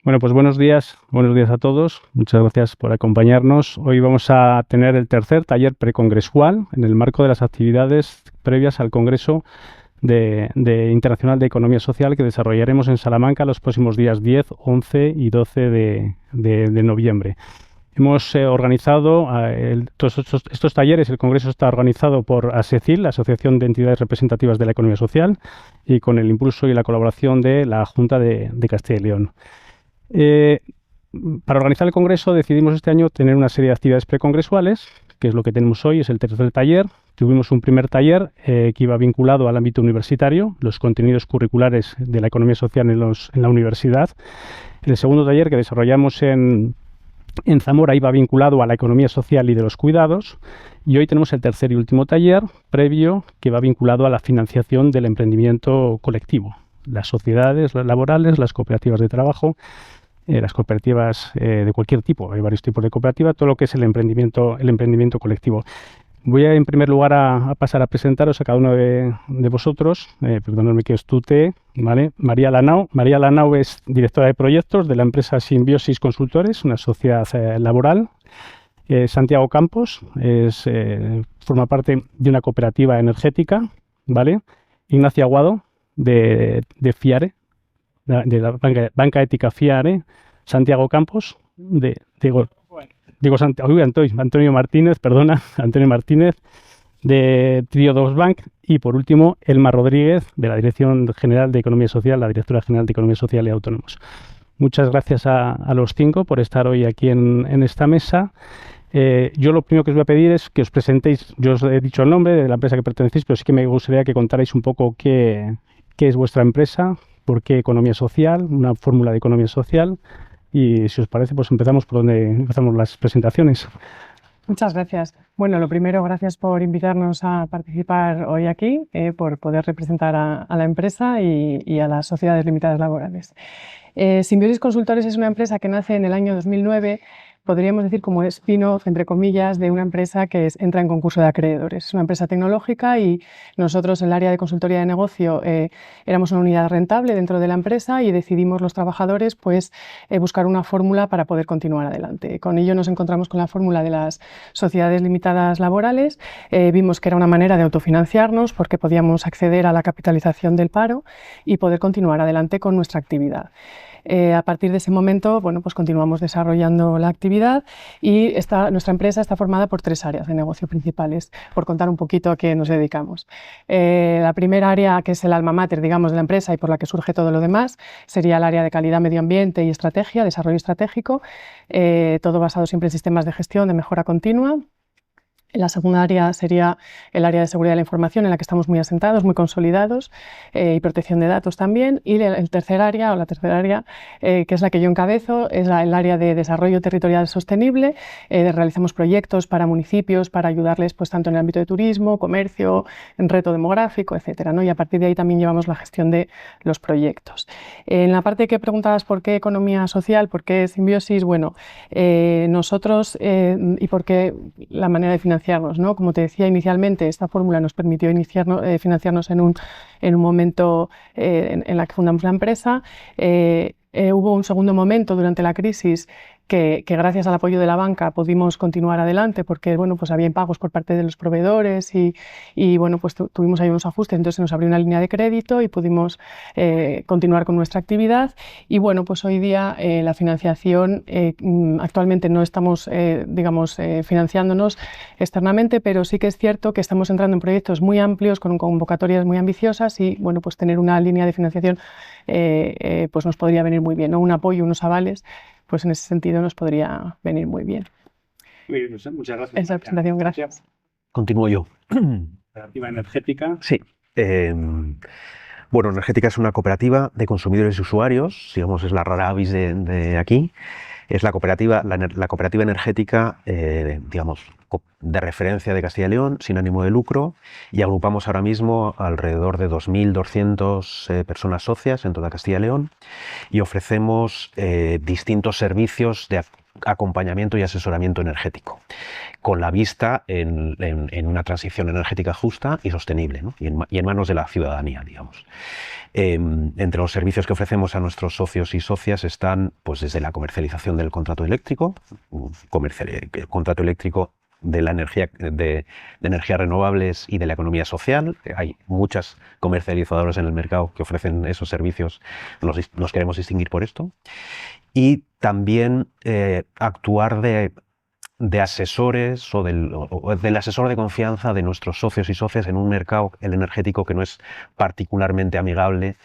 Bueno, pues buenos días a todos. Muchas gracias por acompañarnos. Hoy vamos a tener el tercer taller precongresual en el marco de las actividades previas al Congreso Internacional de Economía Social que desarrollaremos en Salamanca los próximos días 10, 11 y 12 de noviembre. Hemos organizado todos estos talleres. El Congreso está organizado por ASECIL, la Asociación de Entidades Representativas de la Economía Social, y con el impulso y la colaboración de la Junta de Castilla y León. Para organizar el Congreso decidimos este año tener una serie de actividades precongresuales, que es lo que tenemos hoy, es el tercer taller. Tuvimos un primer taller que iba vinculado al ámbito universitario, los contenidos curriculares de la economía social en la universidad. El segundo taller que desarrollamos en Zamora iba vinculado a la economía social y de los cuidados. Y hoy tenemos el tercer y último taller previo que va vinculado a la financiación del emprendimiento colectivo. Las sociedades laborales, las cooperativas de trabajo, las cooperativas de cualquier tipo, hay varios tipos de cooperativas, todo lo que es el emprendimiento colectivo. Voy en primer lugar a pasar a presentaros a cada uno de vosotros. Perdonadme que os tutee, ¿vale? María Lanao. María Lanao es directora de proyectos de la empresa Simbiosis Consultores, una sociedad laboral. Santiago Campos forma parte de una cooperativa energética, ¿vale? Ignacio Aguado, de FIARE, de la banca ética FIARE. Santiago Campos, Antonio Martínez, de Trío 2 Bank, y por último, Elma Rodríguez, de la Dirección General de Economía Social, la Directora General de Economía Social y Autónomos. Muchas gracias a los cinco por estar hoy aquí en esta mesa. Yo lo primero que os voy a pedir es que os presentéis. Yo os he dicho el nombre de la empresa que pertenecéis, pero sí que me gustaría que contarais un poco qué es vuestra empresa, por qué economía social, una fórmula de economía social. Y si os parece, pues empezamos por donde empezamos las presentaciones. Muchas gracias. Bueno, lo primero, gracias por invitarnos a participar hoy aquí, por poder representar a la empresa y a las sociedades limitadas laborales. Simbiosis Consultores es una empresa que nace en el año 2009, podríamos decir como spin-off, entre comillas, de una empresa que entra en concurso de acreedores. Es una empresa tecnológica y nosotros, en el área de consultoría de negocio, éramos una unidad rentable dentro de la empresa y decidimos los trabajadores buscar una fórmula para poder continuar adelante. Con ello nos encontramos con la fórmula de las sociedades limitadas laborales. Vimos que era una manera de autofinanciarnos porque podíamos acceder a la capitalización del paro y poder continuar adelante con nuestra actividad. A partir de ese momento, bueno, pues continuamos desarrollando la actividad y nuestra empresa está formada por 3 áreas de negocio principales, por contar un poquito a qué nos dedicamos. La primera área, que es el alma mater, digamos, de la empresa y por la que surge todo lo demás, sería el área de calidad, medio ambiente y estrategia, desarrollo estratégico, todo basado siempre en sistemas de gestión de mejora continua. La segunda área sería el área de seguridad de la información, en la que estamos muy asentados, muy consolidados, y protección de datos también. Y la tercera área, que es la que yo encabezo, es el área de desarrollo territorial sostenible. Realizamos proyectos para municipios para ayudarles pues, tanto en el ámbito de turismo, comercio, en reto demográfico, etcétera, ¿no? Y a partir de ahí también llevamos la gestión de los proyectos. En la parte que preguntabas por qué economía social, por qué simbiosis, bueno, nosotros y por qué la manera de financiar, ¿no? Como te decía inicialmente, esta fórmula nos permitió financiarnos en un momento en la que fundamos la empresa. Hubo un segundo momento durante la crisis que gracias al apoyo de la banca pudimos continuar adelante porque bueno, pues había impagos por parte de los proveedores y bueno, pues tuvimos ahí unos ajustes, entonces se nos abrió una línea de crédito y pudimos continuar con nuestra actividad. Y bueno, pues hoy día la financiación, actualmente no estamos financiándonos externamente, pero sí que es cierto que estamos entrando en proyectos muy amplios con convocatorias muy ambiciosas y bueno, pues tener una línea de financiación pues nos podría venir muy bien, ¿no? Un apoyo, unos avales, pues en ese sentido nos podría venir muy bien. Muy bien, muchas gracias. Esa presentación, gracias. Continúo yo. Cooperativa energética. Sí. Bueno, Energética es una cooperativa de consumidores y usuarios, digamos, es la rara avis de aquí. Es la cooperativa energética, digamos, de referencia de Castilla y León, sin ánimo de lucro, y agrupamos ahora mismo alrededor de 2.200 personas socias en toda Castilla y León, y ofrecemos distintos servicios de acompañamiento y asesoramiento energético, con la vista en una transición energética justa y sostenible, ¿no? y en manos de la ciudadanía, digamos. Entre los servicios que ofrecemos a nuestros socios y socias están, pues, desde la comercialización del contrato eléctrico, el contrato eléctrico de la energía, de energías renovables y de la economía social. Hay muchas comercializadoras en el mercado que ofrecen esos servicios, nos queremos distinguir por esto. Y también actuar de asesores o del asesor de confianza de nuestros socios y socias en un mercado, el energético, que no es particularmente amigable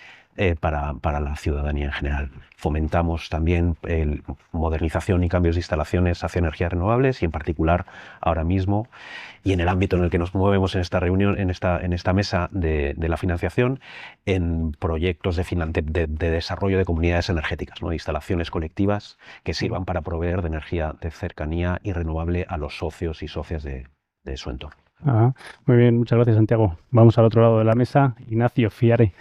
para la ciudadanía en general. Fomentamos también modernización y cambios de instalaciones hacia energías renovables, y en particular ahora mismo, y en el ámbito en el que nos movemos en esta reunión, en esta mesa de la financiación, en proyectos de desarrollo de comunidades energéticas, ¿no? De instalaciones colectivas que sirvan para proveer de energía de cercanía y renovable a los socios y socias de su entorno. Muy bien, muchas gracias, Santiago. Vamos al otro lado de la mesa. Ignacio, FIARE.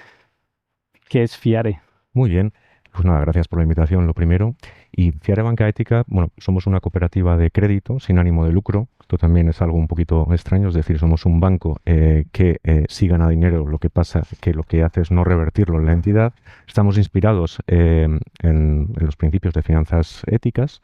¿Qué es FIARE? Muy bien, pues nada, gracias por la invitación, lo primero. Y FIARE Banca Ética, bueno, somos una cooperativa de crédito sin ánimo de lucro. Esto también es algo un poquito extraño, es decir, somos un banco que sí gana dinero, lo que pasa que lo que hace es no revertirlo en la entidad. Estamos inspirados en los principios de finanzas éticas.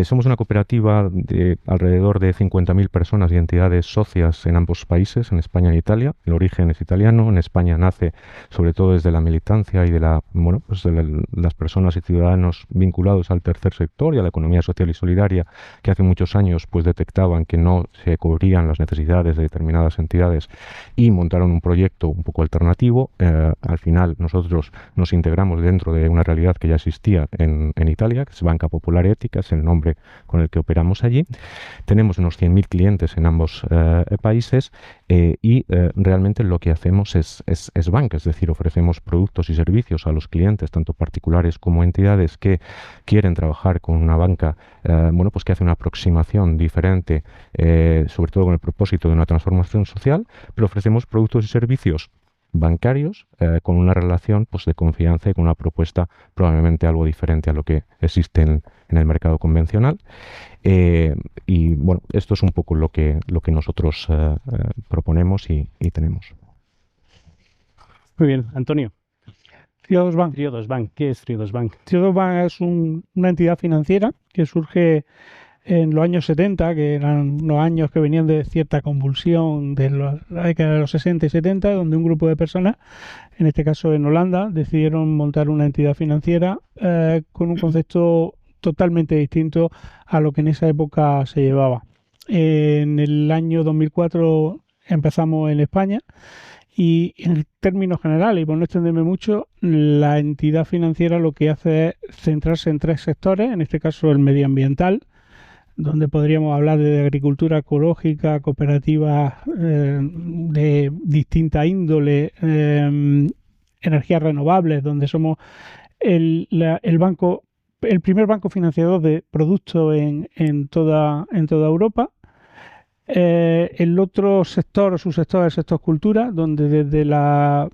Somos una cooperativa de alrededor de 50.000 personas y entidades socias en ambos países, en España y Italia. El origen es italiano, en España nace sobre todo desde la militancia y de las personas y ciudadanos vinculados al tercer sector y a la economía social y solidaria, que hace muchos años pues detectaban que no se cubrían las necesidades de determinadas entidades y montaron un proyecto un poco alternativo. Al final nosotros nos integramos dentro de una realidad que ya existía en Italia, que es Banca Popolare Ética, es el nombre con el que operamos allí. Tenemos unos 100.000 clientes en ambos países y realmente lo que hacemos es banca, es decir, ofrecemos productos y servicios a los clientes, tanto particulares como entidades que quieren trabajar con una banca pues que hace una aproximación diferente, sobre todo con el propósito de una transformación social, pero ofrecemos productos y servicios bancarios con una relación pues de confianza y con una propuesta probablemente algo diferente a lo que existe en el mercado convencional. Y bueno, esto es un poco lo que nosotros proponemos y tenemos. Muy bien, Antonio. Triodos Bank. Triodos Bank. ¿Qué es Triodos Bank? Triodos Bank es una entidad financiera que surge en los años 70, que eran unos años que venían de cierta convulsión de la década de los 60 y 70, donde un grupo de personas, en este caso en Holanda, decidieron montar una entidad financiera con un concepto totalmente distinto a lo que en esa época se llevaba. En el año 2004 empezamos en España. Y en términos generales, y por no extenderme mucho, la entidad financiera lo que hace es centrarse en tres sectores, en este caso el medioambiental, donde podríamos hablar de agricultura ecológica, cooperativas de distinta índole, energías renovables, donde somos el primer banco financiador de productos en toda Europa. El otro sector o subsector es el sector cultura, donde desde la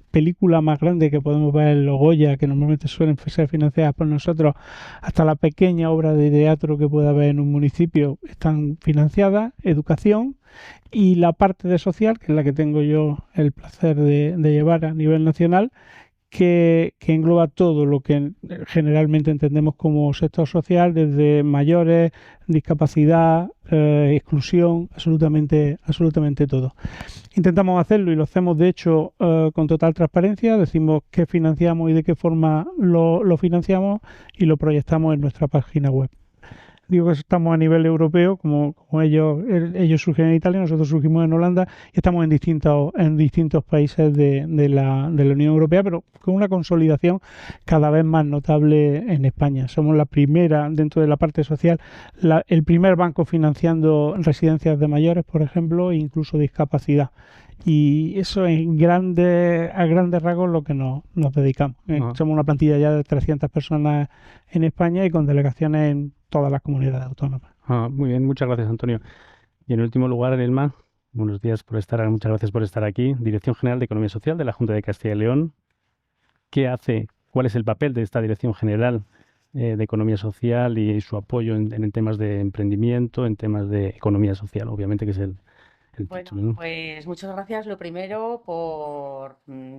película más grande que podemos ver en los Goya, que normalmente suelen ser financiadas por nosotros, hasta la pequeña obra de teatro que pueda haber en un municipio, están financiadas, educación, y la parte de social, que es la que tengo yo el placer de llevar a nivel nacional, que engloba todo lo que generalmente entendemos como sector social, desde mayores, discapacidad, exclusión, absolutamente todo. Intentamos hacerlo y lo hacemos de hecho con total transparencia, decimos qué financiamos y de qué forma lo financiamos y lo proyectamos en nuestra página web. Digo que estamos a nivel europeo, como ellos surgen en Italia, nosotros surgimos en Holanda y estamos en distintos países de la Unión Europea, pero con una consolidación cada vez más notable en España. Somos la primera, dentro de la parte social, el primer banco financiando residencias de mayores, por ejemplo, e incluso discapacidad. Y eso a grandes rasgos lo que nos dedicamos. Somos una plantilla ya de 300 personas en España y con delegaciones en todas las comunidades autónomas. Muy bien, muchas gracias, Antonio. Y en último lugar, Elma, buenos días muchas gracias por estar aquí. Dirección General de Economía Social de la Junta de Castilla y León. ¿Qué hace? ¿Cuál es el papel de esta Dirección General de Economía Social y su apoyo en temas de emprendimiento, en temas de economía social, obviamente, que es el Bueno, título, ¿no? pues muchas gracias, lo primero, por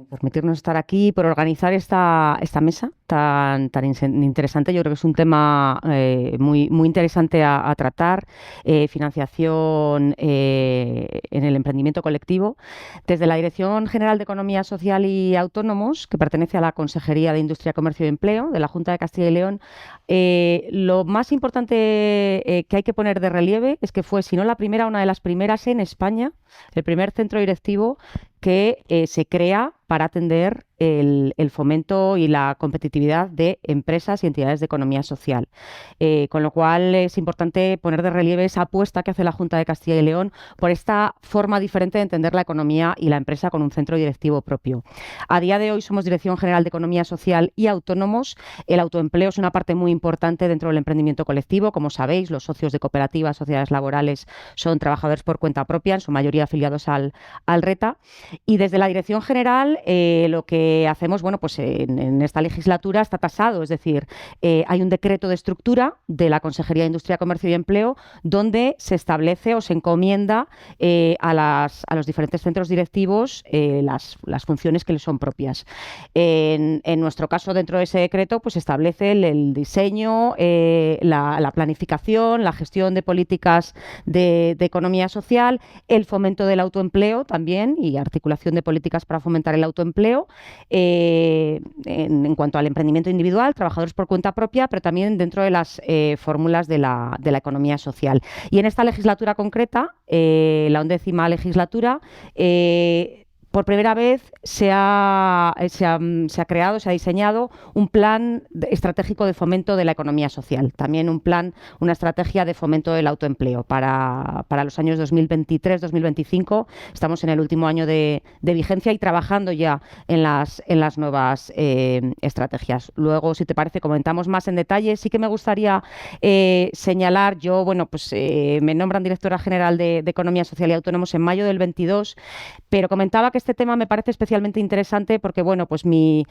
permitirnos estar aquí, por organizar esta mesa tan interesante. Yo creo que es un tema muy interesante a tratar, financiación en el emprendimiento colectivo. Desde la Dirección General de Economía Social y Autónomos, que pertenece a la Consejería de Industria, Comercio y Empleo de la Junta de Castilla y León, lo más importante que hay que poner de relieve es que fue, si no la primera, una de las primeras en España, el primer centro directivo que se crea para atender el fomento y la competitividad de empresas y entidades de economía social. Con lo cual es importante poner de relieve esa apuesta que hace la Junta de Castilla y León por esta forma diferente de entender la economía y la empresa con un centro directivo propio. A día de hoy somos Dirección General de Economía Social y Autónomos. El autoempleo es una parte muy importante dentro del emprendimiento colectivo. Como sabéis, los socios de cooperativas, sociedades laborales, son trabajadores por cuenta propia, en su mayoría afiliados al RETA. Y desde la Dirección General lo que hacemos, bueno, pues en esta legislatura está tasado, es decir, hay un decreto de estructura de la Consejería de Industria, Comercio y Empleo donde se establece o se encomienda a los diferentes centros directivos las funciones que les son propias. En nuestro caso, dentro de ese decreto, pues establece el diseño, la planificación, la gestión de políticas de economía social, el fomento del autoempleo también y articulación de políticas para fomentar el autoempleo en cuanto al emprendimiento individual, trabajadores por cuenta propia, pero también dentro de las fórmulas de la economía social. Y en esta legislatura concreta, la 11ª legislatura, por primera vez se ha creado, se ha diseñado un plan estratégico de fomento de la economía social. También una estrategia de fomento del autoempleo para los años 2023-2025. Estamos en el último año de vigencia y trabajando ya en las nuevas estrategias. Luego, si te parece, comentamos más en detalle. Sí que me gustaría señalar, yo, bueno, pues me nombran directora general de Economía Social y Autónomos en mayo del 22, pero comentaba que este tema me parece especialmente interesante porque, bueno, pues mi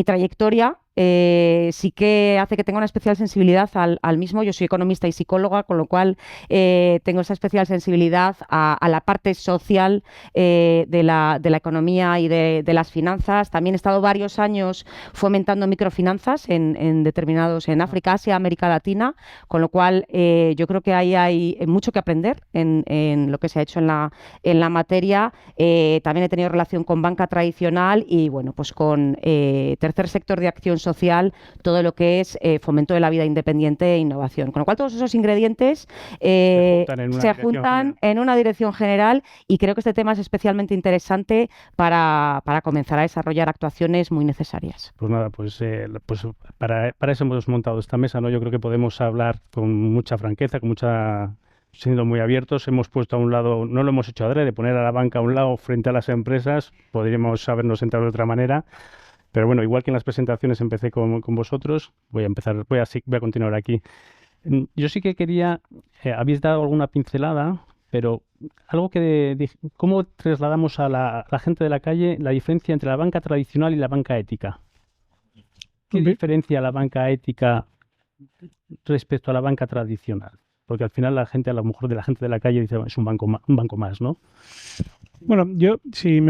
trayectoria sí que hace que tenga una especial sensibilidad al mismo. Yo soy economista y psicóloga, con lo cual tengo esa especial sensibilidad a la parte social de la economía y de las finanzas. También he estado varios años fomentando microfinanzas en África, Asia, América Latina, con lo cual yo creo que ahí hay mucho que aprender en lo que se ha hecho en la materia. También he tenido relación con banca tradicional y, bueno, pues con tercer sector de acción social, todo lo que es fomento de la vida independiente e innovación. Con lo cual, todos esos ingredientes se juntan en una dirección general y creo que este tema es especialmente interesante para comenzar a desarrollar actuaciones muy necesarias. Pues nada, pues para eso hemos montado esta mesa, ¿no? Yo creo que podemos hablar con mucha franqueza, siendo muy abiertos. Hemos puesto a un lado, no lo hemos hecho adrede, poner a la banca a un lado frente a las empresas. Podríamos habernos sentado de otra manera. Pero bueno, igual que en las presentaciones empecé con vosotros, voy a continuar aquí. Yo sí que quería, habéis dado alguna pincelada, pero algo ¿cómo trasladamos a la gente de la calle la diferencia entre la banca tradicional y la banca ética? ¿Qué diferencia la banca ética respecto a la banca tradicional? Porque al final a lo mejor de la gente de la calle dice, es un banco más, ¿no? Bueno, sí,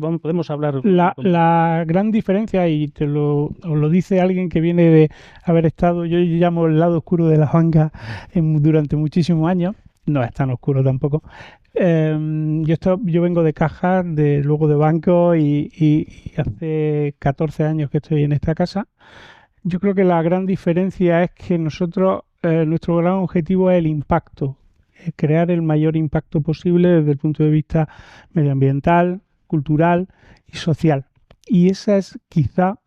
podemos hablar. La gran diferencia, y os lo dice alguien que viene de haber estado, yo llamo el lado oscuro de la banca durante muchísimos años, no es tan oscuro tampoco. Yo vengo de cajas, luego de banco y hace 14 años que estoy en esta casa. Yo creo que la gran diferencia es que nosotros, nuestro gran objetivo es el impacto. Crear el mayor impacto posible desde el punto de vista medioambiental, cultural y social. Y esa es quizá,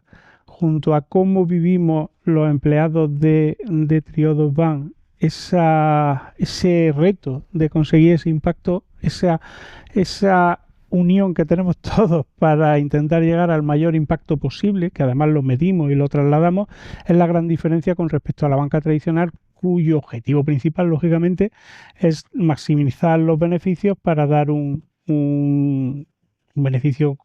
junto a cómo vivimos los empleados de Triodos Bank, ese reto de conseguir ese impacto, esa unión que tenemos todos para intentar llegar al mayor impacto posible, que además lo medimos y lo trasladamos, es la gran diferencia con respecto a la banca tradicional, cuyo objetivo principal, lógicamente, es maximizar los beneficios para dar un beneficio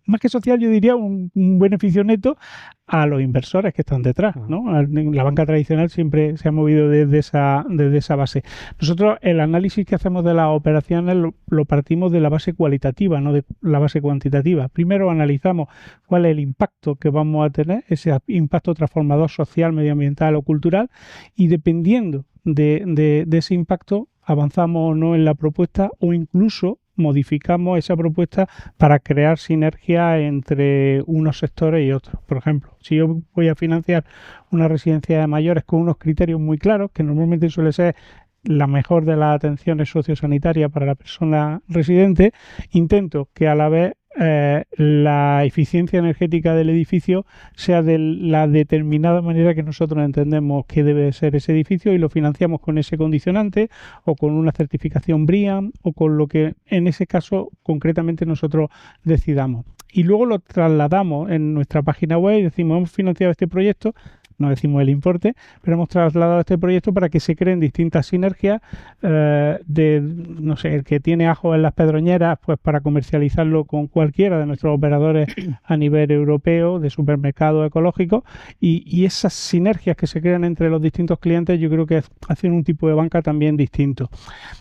más que social, yo diría un beneficio neto a los inversores que están detrás, ¿no? La banca tradicional siempre se ha movido desde esa base. Nosotros el análisis que hacemos de las operaciones lo partimos de la base cualitativa, no de la base cuantitativa. Primero analizamos cuál es el impacto que vamos a tener, ese impacto transformador social, medioambiental o cultural, y dependiendo de ese impacto avanzamos o no en la propuesta, o incluso modificamos esa propuesta para crear sinergia entre unos sectores y otros. Por ejemplo, si yo voy a financiar una residencia de mayores con unos criterios muy claros, que normalmente suele ser la mejor de las atenciones sociosanitarias para la persona residente, intento que a la vez la eficiencia energética del edificio sea de la determinada manera que nosotros entendemos que debe ser ese edificio, y lo financiamos con ese condicionante o con una certificación BREEAM o con lo que en ese caso concretamente nosotros decidamos. Y luego lo trasladamos en nuestra página web y decimos: hemos financiado este proyecto, no decimos el importe, pero hemos trasladado este proyecto para que se creen distintas sinergias no sé, el que tiene ajo en las pedroñeras, pues para comercializarlo con cualquiera de nuestros operadores a nivel europeo de supermercados ecológicos, y esas sinergias que se crean entre los distintos clientes yo creo que hacen un tipo de banca también distinto.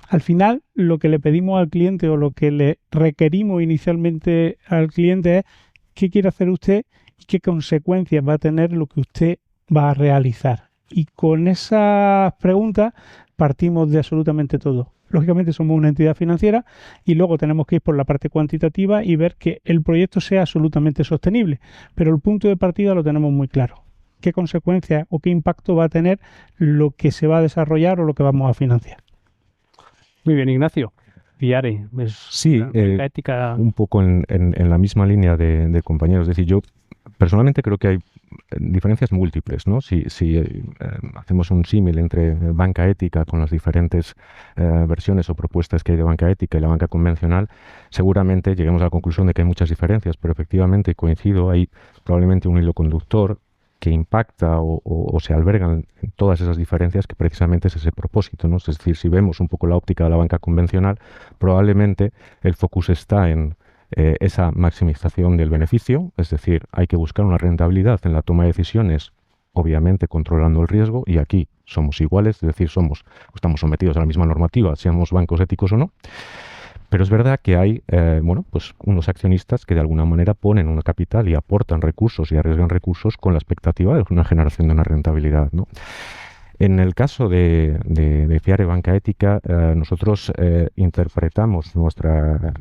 Al final, lo que le pedimos al cliente o lo que le requerimos inicialmente al cliente es: ¿qué quiere hacer usted y qué consecuencias va a tener lo que usted va a realizar? Y con esas preguntas partimos de absolutamente todo. Lógicamente somos una entidad financiera y luego tenemos que ir por la parte cuantitativa y ver que el proyecto sea absolutamente sostenible, pero el punto de partida lo tenemos muy claro. ¿Qué consecuencias o qué impacto va a tener lo que se va a desarrollar o lo que vamos a financiar? Muy bien, Ignacio. Fiare, sí, ética. Un poco en la misma línea de compañeros. Es decir, yo personalmente creo que hay diferencias múltiples, ¿no? Si hacemos un símil entre banca ética con las diferentes versiones o propuestas que hay de banca ética y la banca convencional, seguramente lleguemos a la conclusión de que hay muchas diferencias, pero efectivamente coincido, hay probablemente un hilo conductor que impacta o se albergan en todas esas diferencias, que precisamente es ese propósito, ¿no? Es decir, si vemos un poco la óptica de la banca convencional, probablemente el focus está en esa maximización del beneficio, es decir, hay que buscar una rentabilidad en la toma de decisiones, obviamente controlando el riesgo, y aquí somos iguales, es decir, estamos sometidos a la misma normativa, seamos bancos éticos o no. Pero es verdad que hay pues unos accionistas que de alguna manera ponen una capital y aportan recursos y arriesgan recursos con la expectativa de una generación de una rentabilidad, ¿no? En el caso de Fiare Banca Ética, nosotros interpretamos nuestra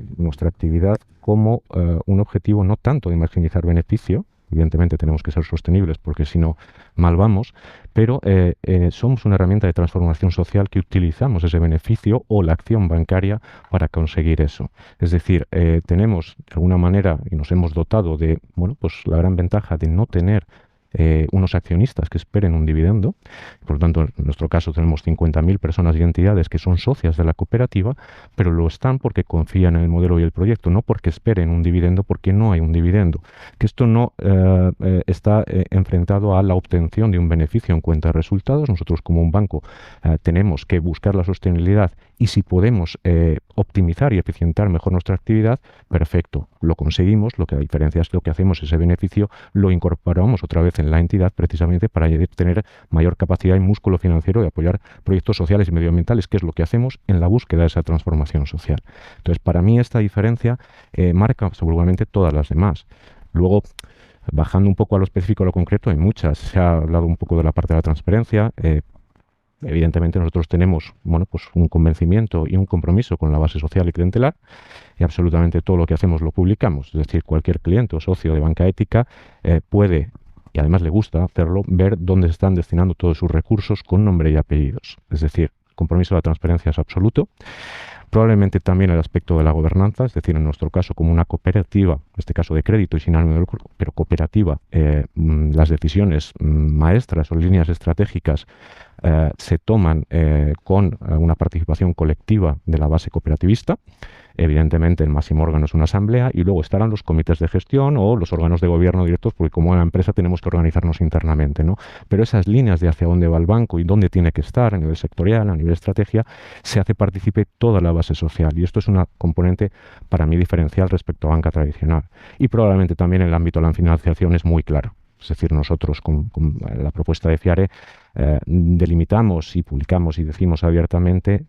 actividad como un objetivo no tanto de maximizar beneficio. Evidentemente tenemos que ser sostenibles porque si no, mal vamos, pero somos una herramienta de transformación social que utilizamos ese beneficio o la acción bancaria para conseguir eso. Es decir, tenemos de alguna manera, y nos hemos dotado de pues la gran ventaja de no tener unos accionistas que esperen un dividendo. Por lo tanto, en nuestro caso tenemos 50.000 personas y entidades que son socias de la cooperativa, pero lo están porque confían en el modelo y el proyecto, no porque esperen un dividendo, porque no hay un dividendo. Que esto no está enfrentado a la obtención de un beneficio en cuenta de resultados. Nosotros como un banco tenemos que buscar la sostenibilidad, y si podemos optimizar y eficientar mejor nuestra actividad, perfecto, lo conseguimos. Lo que la diferencia es que lo que hacemos, ese beneficio lo incorporamos otra vez en la entidad precisamente para tener mayor capacidad y músculo financiero de apoyar proyectos sociales y medioambientales, que es lo que hacemos en la búsqueda de esa transformación social. Entonces, para mí esta diferencia marca seguramente todas las demás. Luego, bajando un poco a lo específico, a lo concreto, hay muchas. Se ha hablado un poco de la parte de la transparencia. Evidentemente nosotros tenemos pues un convencimiento y un compromiso con la base social y clientelar, y absolutamente todo lo que hacemos lo publicamos. Es decir, cualquier cliente o socio de banca ética puede, y además le gusta hacerlo, ver dónde se están destinando todos sus recursos con nombre y apellidos. Es decir, el compromiso de la transparencia es absoluto. Probablemente también el aspecto de la gobernanza, es decir, en nuestro caso como una cooperativa, en este caso de crédito y sin ánimo de lucro, pero cooperativa, las decisiones maestras o líneas estratégicas se toman con una participación colectiva de la base cooperativista. Evidentemente, el máximo órgano es una asamblea y luego estarán los comités de gestión o los órganos de gobierno directos, porque como una empresa tenemos que organizarnos internamente, ¿no? Pero esas líneas de hacia dónde va el banco y dónde tiene que estar a nivel sectorial, a nivel estrategia, se hace partícipe toda la base social. Y esto es una componente para mí diferencial respecto a banca tradicional. Y probablemente también en el ámbito de la financiación es muy claro. Es decir, nosotros con la propuesta de FIARE delimitamos y publicamos y decimos abiertamente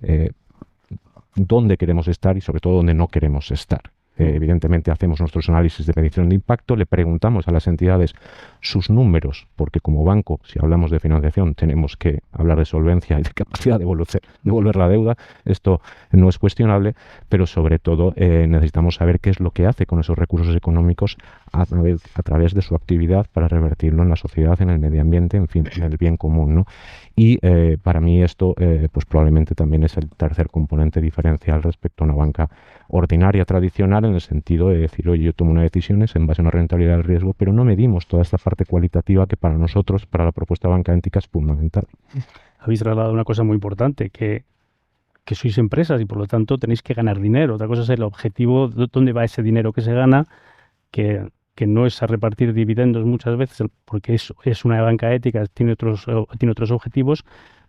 dónde queremos estar y sobre todo dónde no queremos estar. Evidentemente hacemos nuestros análisis de medición de impacto, le preguntamos a las entidades sus números, porque como banco, si hablamos de financiación, tenemos que hablar de solvencia y de capacidad de devolver la deuda. Esto no es cuestionable, pero sobre todo necesitamos saber qué es lo que hace con esos recursos económicos a través de su actividad para revertirlo en la sociedad, en el medio ambiente, en fin, en el bien común, ¿no? Y para mí esto pues probablemente también es el tercer componente diferencial respecto a una banca ordinaria, tradicional, en el sentido de decir, oye, yo tomo unas decisiones en base a una rentabilidad del riesgo, pero no medimos toda esta parte cualitativa que para nosotros, para la propuesta de banca ética, es fundamental. Habéis trasladado una cosa muy importante, que sois empresas y por lo tanto tenéis que ganar dinero. Otra cosa es el objetivo, dónde va ese dinero que se gana, que no es a repartir dividendos muchas veces, porque es una banca ética, tiene otros objetivos,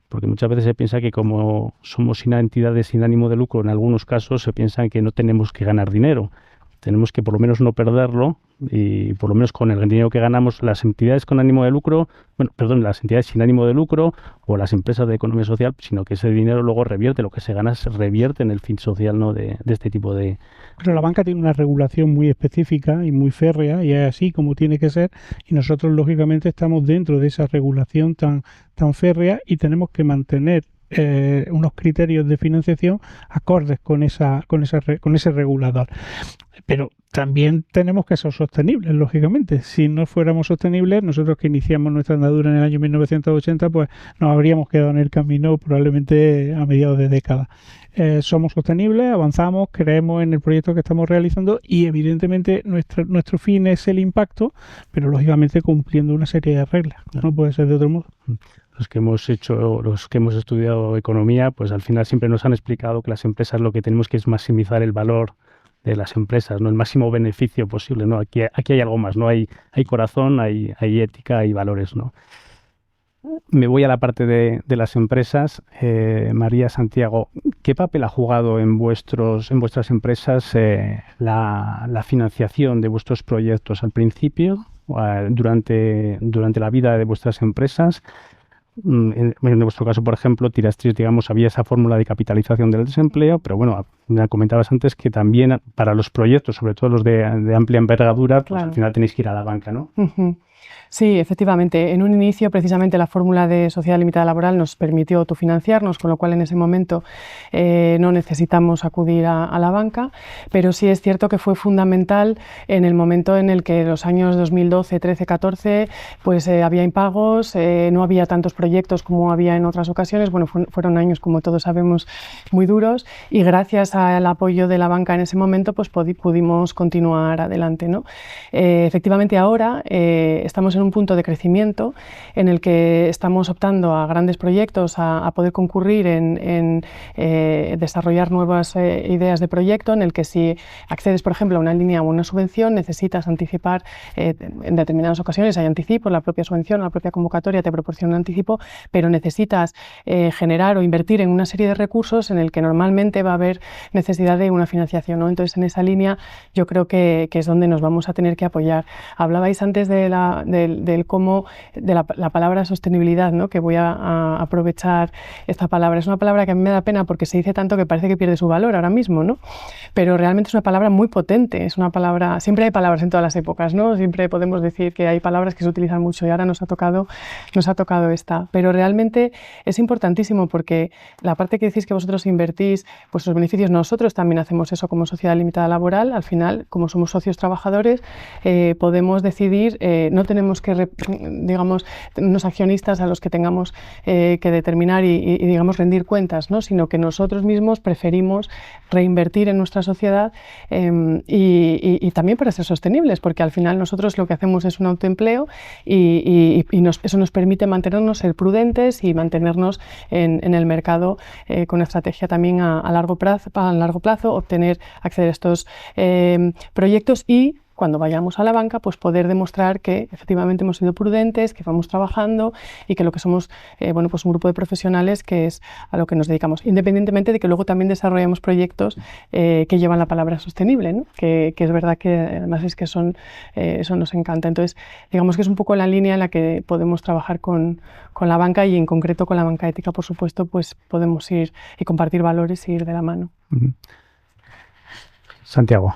porque muchas veces se piensa que como somos entidades sin ánimo de lucro, en algunos casos se piensa que no tenemos que ganar dinero. Tenemos que por lo menos no perderlo y por lo menos con el dinero que ganamos las entidades con ánimo de lucro, las entidades sin ánimo de lucro o las empresas de economía social, sino que ese dinero luego revierte, lo que se gana se revierte en el fin social, ¿no? de este tipo de... Pero la banca tiene una regulación muy específica y muy férrea y es así como tiene que ser y nosotros lógicamente estamos dentro de esa regulación tan férrea y tenemos que mantener unos criterios de financiación acordes con ese regulador. Pero también tenemos que ser sostenibles, lógicamente. Si no fuéramos sostenibles, nosotros que iniciamos nuestra andadura en el año 1980, pues nos habríamos quedado en el camino probablemente a mediados de década. Somos sostenibles, avanzamos, creemos en el proyecto que estamos realizando y evidentemente nuestro fin es el impacto, pero lógicamente cumpliendo una serie de reglas. No puede ser de otro modo. Los que hemos estudiado economía, pues al final siempre nos han explicado que las empresas lo que tenemos que es maximizar el valor de las empresas, ¿no? El máximo beneficio posible, ¿no? Aquí hay algo más, ¿no? Hay corazón, hay ética, hay valores, ¿no? Me voy a la parte de las empresas. María, Santiago, ¿qué papel ha jugado en vuestras empresas la financiación de vuestros proyectos al principio, durante la vida de vuestras empresas? En vuestro caso, por ejemplo, Tirastris, digamos, había esa fórmula de capitalización del desempleo, pero bueno, me comentabas antes que también para los proyectos, sobre todo los de amplia envergadura, pues al final tenéis que ir a la banca, ¿no? Uh-huh. Sí, efectivamente. En un inicio, precisamente, la fórmula de sociedad limitada laboral nos permitió autofinanciarnos, con lo cual en ese momento no necesitamos acudir a la banca, pero sí es cierto que fue fundamental en el momento en el que los años 2012, 13, 14, pues había impagos, no había tantos proyectos como había en otras ocasiones. Bueno, fueron años, como todos sabemos, muy duros y gracias al apoyo de la banca en ese momento, pues pudimos continuar adelante, ¿no? Efectivamente, ahora estamos en un punto de crecimiento en el que estamos optando a grandes proyectos, a poder concurrir en desarrollar nuevas ideas de proyecto, en el que si accedes, por ejemplo, a una línea o una subvención, necesitas anticipar, en determinadas ocasiones hay anticipos, la propia subvención, la propia convocatoria te proporciona un anticipo, pero necesitas generar o invertir en una serie de recursos en el que normalmente va a haber necesidad de una financiación, ¿no? Entonces, en esa línea yo creo que es donde nos vamos a tener que apoyar. Hablabais antes de la palabra sostenibilidad, ¿no? Que voy a aprovechar esta palabra. Es una palabra que a mí me da pena porque se dice tanto que parece que pierde su valor ahora mismo, ¿no? Pero realmente es una palabra muy potente, es una palabra, siempre hay palabras en todas las épocas, ¿no? Siempre podemos decir que hay palabras que se utilizan mucho y ahora nos ha tocado esta, pero realmente es importantísimo porque la parte que decís que vosotros invertís vuestros beneficios, nosotros también hacemos eso como sociedad limitada laboral. Al final, como somos socios trabajadores, podemos decidir, no tenemos que, digamos, unos accionistas a los que tengamos que determinar y digamos, rendir cuentas, ¿no? Sino que nosotros mismos preferimos reinvertir en nuestra sociedad y también para ser sostenibles, porque al final nosotros lo que hacemos es un autoempleo y eso nos permite mantenernos, ser prudentes y mantenernos en el mercado con estrategia también a largo plazo a largo plazo, acceder a estos proyectos y cuando vayamos a la banca, pues poder demostrar que efectivamente hemos sido prudentes, que vamos trabajando y que lo que somos, bueno, pues un grupo de profesionales que es a lo que nos dedicamos, independientemente de que luego también desarrollamos proyectos que llevan la palabra sostenible, ¿no? Que es verdad que además es que eso nos encanta. Entonces, digamos que es un poco la línea en la que podemos trabajar con la banca y en concreto con la banca ética, por supuesto, pues podemos ir y compartir valores y ir de la mano. Santiago.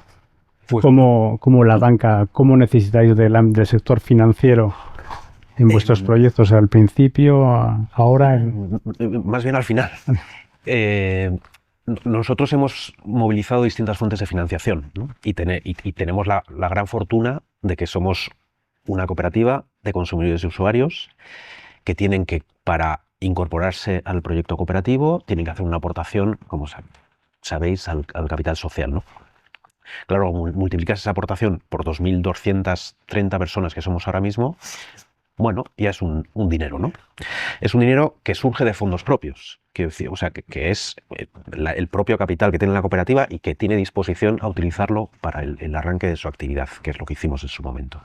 Pues, ¿Cómo la banca, cómo necesitáis del sector financiero en vuestros proyectos? ¿Al principio, ahora? Más bien al final. Nosotros hemos movilizado distintas fuentes de financiación, ¿no? y tenemos la gran fortuna de que somos una cooperativa de consumidores y usuarios que tienen que, para incorporarse al proyecto cooperativo, tienen que hacer una aportación, como sabéis, al capital social, ¿no? Claro, multiplicas esa aportación por 2.230 personas que somos ahora mismo, bueno, ya es un dinero, ¿no? Es un dinero que surge de fondos propios, que es el propio capital que tiene la cooperativa y que tiene disposición a utilizarlo para el arranque de su actividad, que es lo que hicimos en su momento.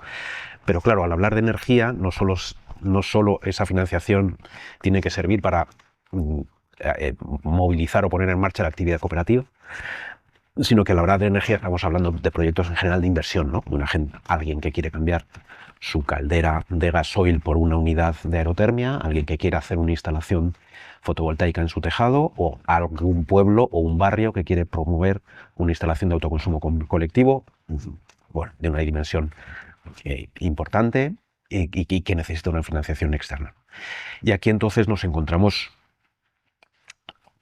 Pero claro, al hablar de energía, no solo esa financiación tiene que servir para movilizar o poner en marcha la actividad cooperativa, sino que a la hora de energía estamos hablando de proyectos en general de inversión, ¿no? Alguien que quiere cambiar su caldera de gasoil por una unidad de aerotermia, alguien que quiere hacer una instalación fotovoltaica en su tejado, o algún pueblo o un barrio que quiere promover una instalación de autoconsumo colectivo, bueno, de una dimensión importante y que necesita una financiación externa. Y aquí entonces nos encontramos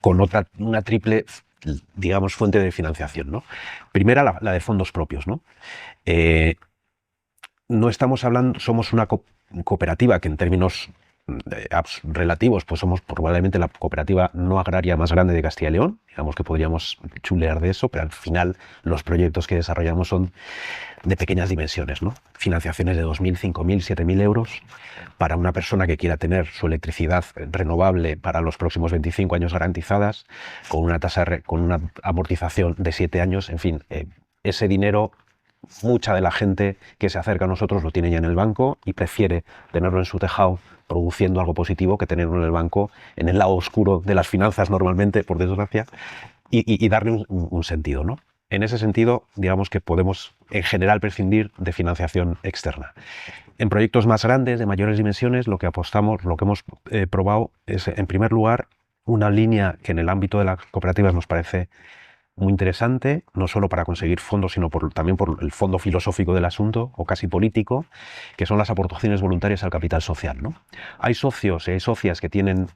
con una triple, digamos, fuente de financiación, ¿no? Primera, la de fondos propios, ¿no? No estamos hablando, somos una cooperativa que en términos relativos, pues somos probablemente la cooperativa no agraria más grande de Castilla y León, digamos que podríamos chulear de eso, pero al final los proyectos que desarrollamos son de pequeñas dimensiones, ¿no? Financiaciones de 2.000, 5.000, 7.000 euros para una persona que quiera tener su electricidad renovable para los próximos 25 años garantizadas, con una amortización de 7 años, en fin, ese dinero. Mucha de la gente que se acerca a nosotros lo tiene ya en el banco y prefiere tenerlo en su tejado produciendo algo positivo que tenerlo en el banco, en el lado oscuro de las finanzas normalmente, por desgracia, y darle un sentido, ¿no? En ese sentido, digamos que podemos en general prescindir de financiación externa. En proyectos más grandes, de mayores dimensiones, lo que hemos probado es, en primer lugar, una línea que en el ámbito de las cooperativas nos parece muy interesante, no solo para conseguir fondos, sino también por el fondo filosófico del asunto, o casi político, que son las aportaciones voluntarias al capital social, ¿no? Hay socios y hay socias que tienen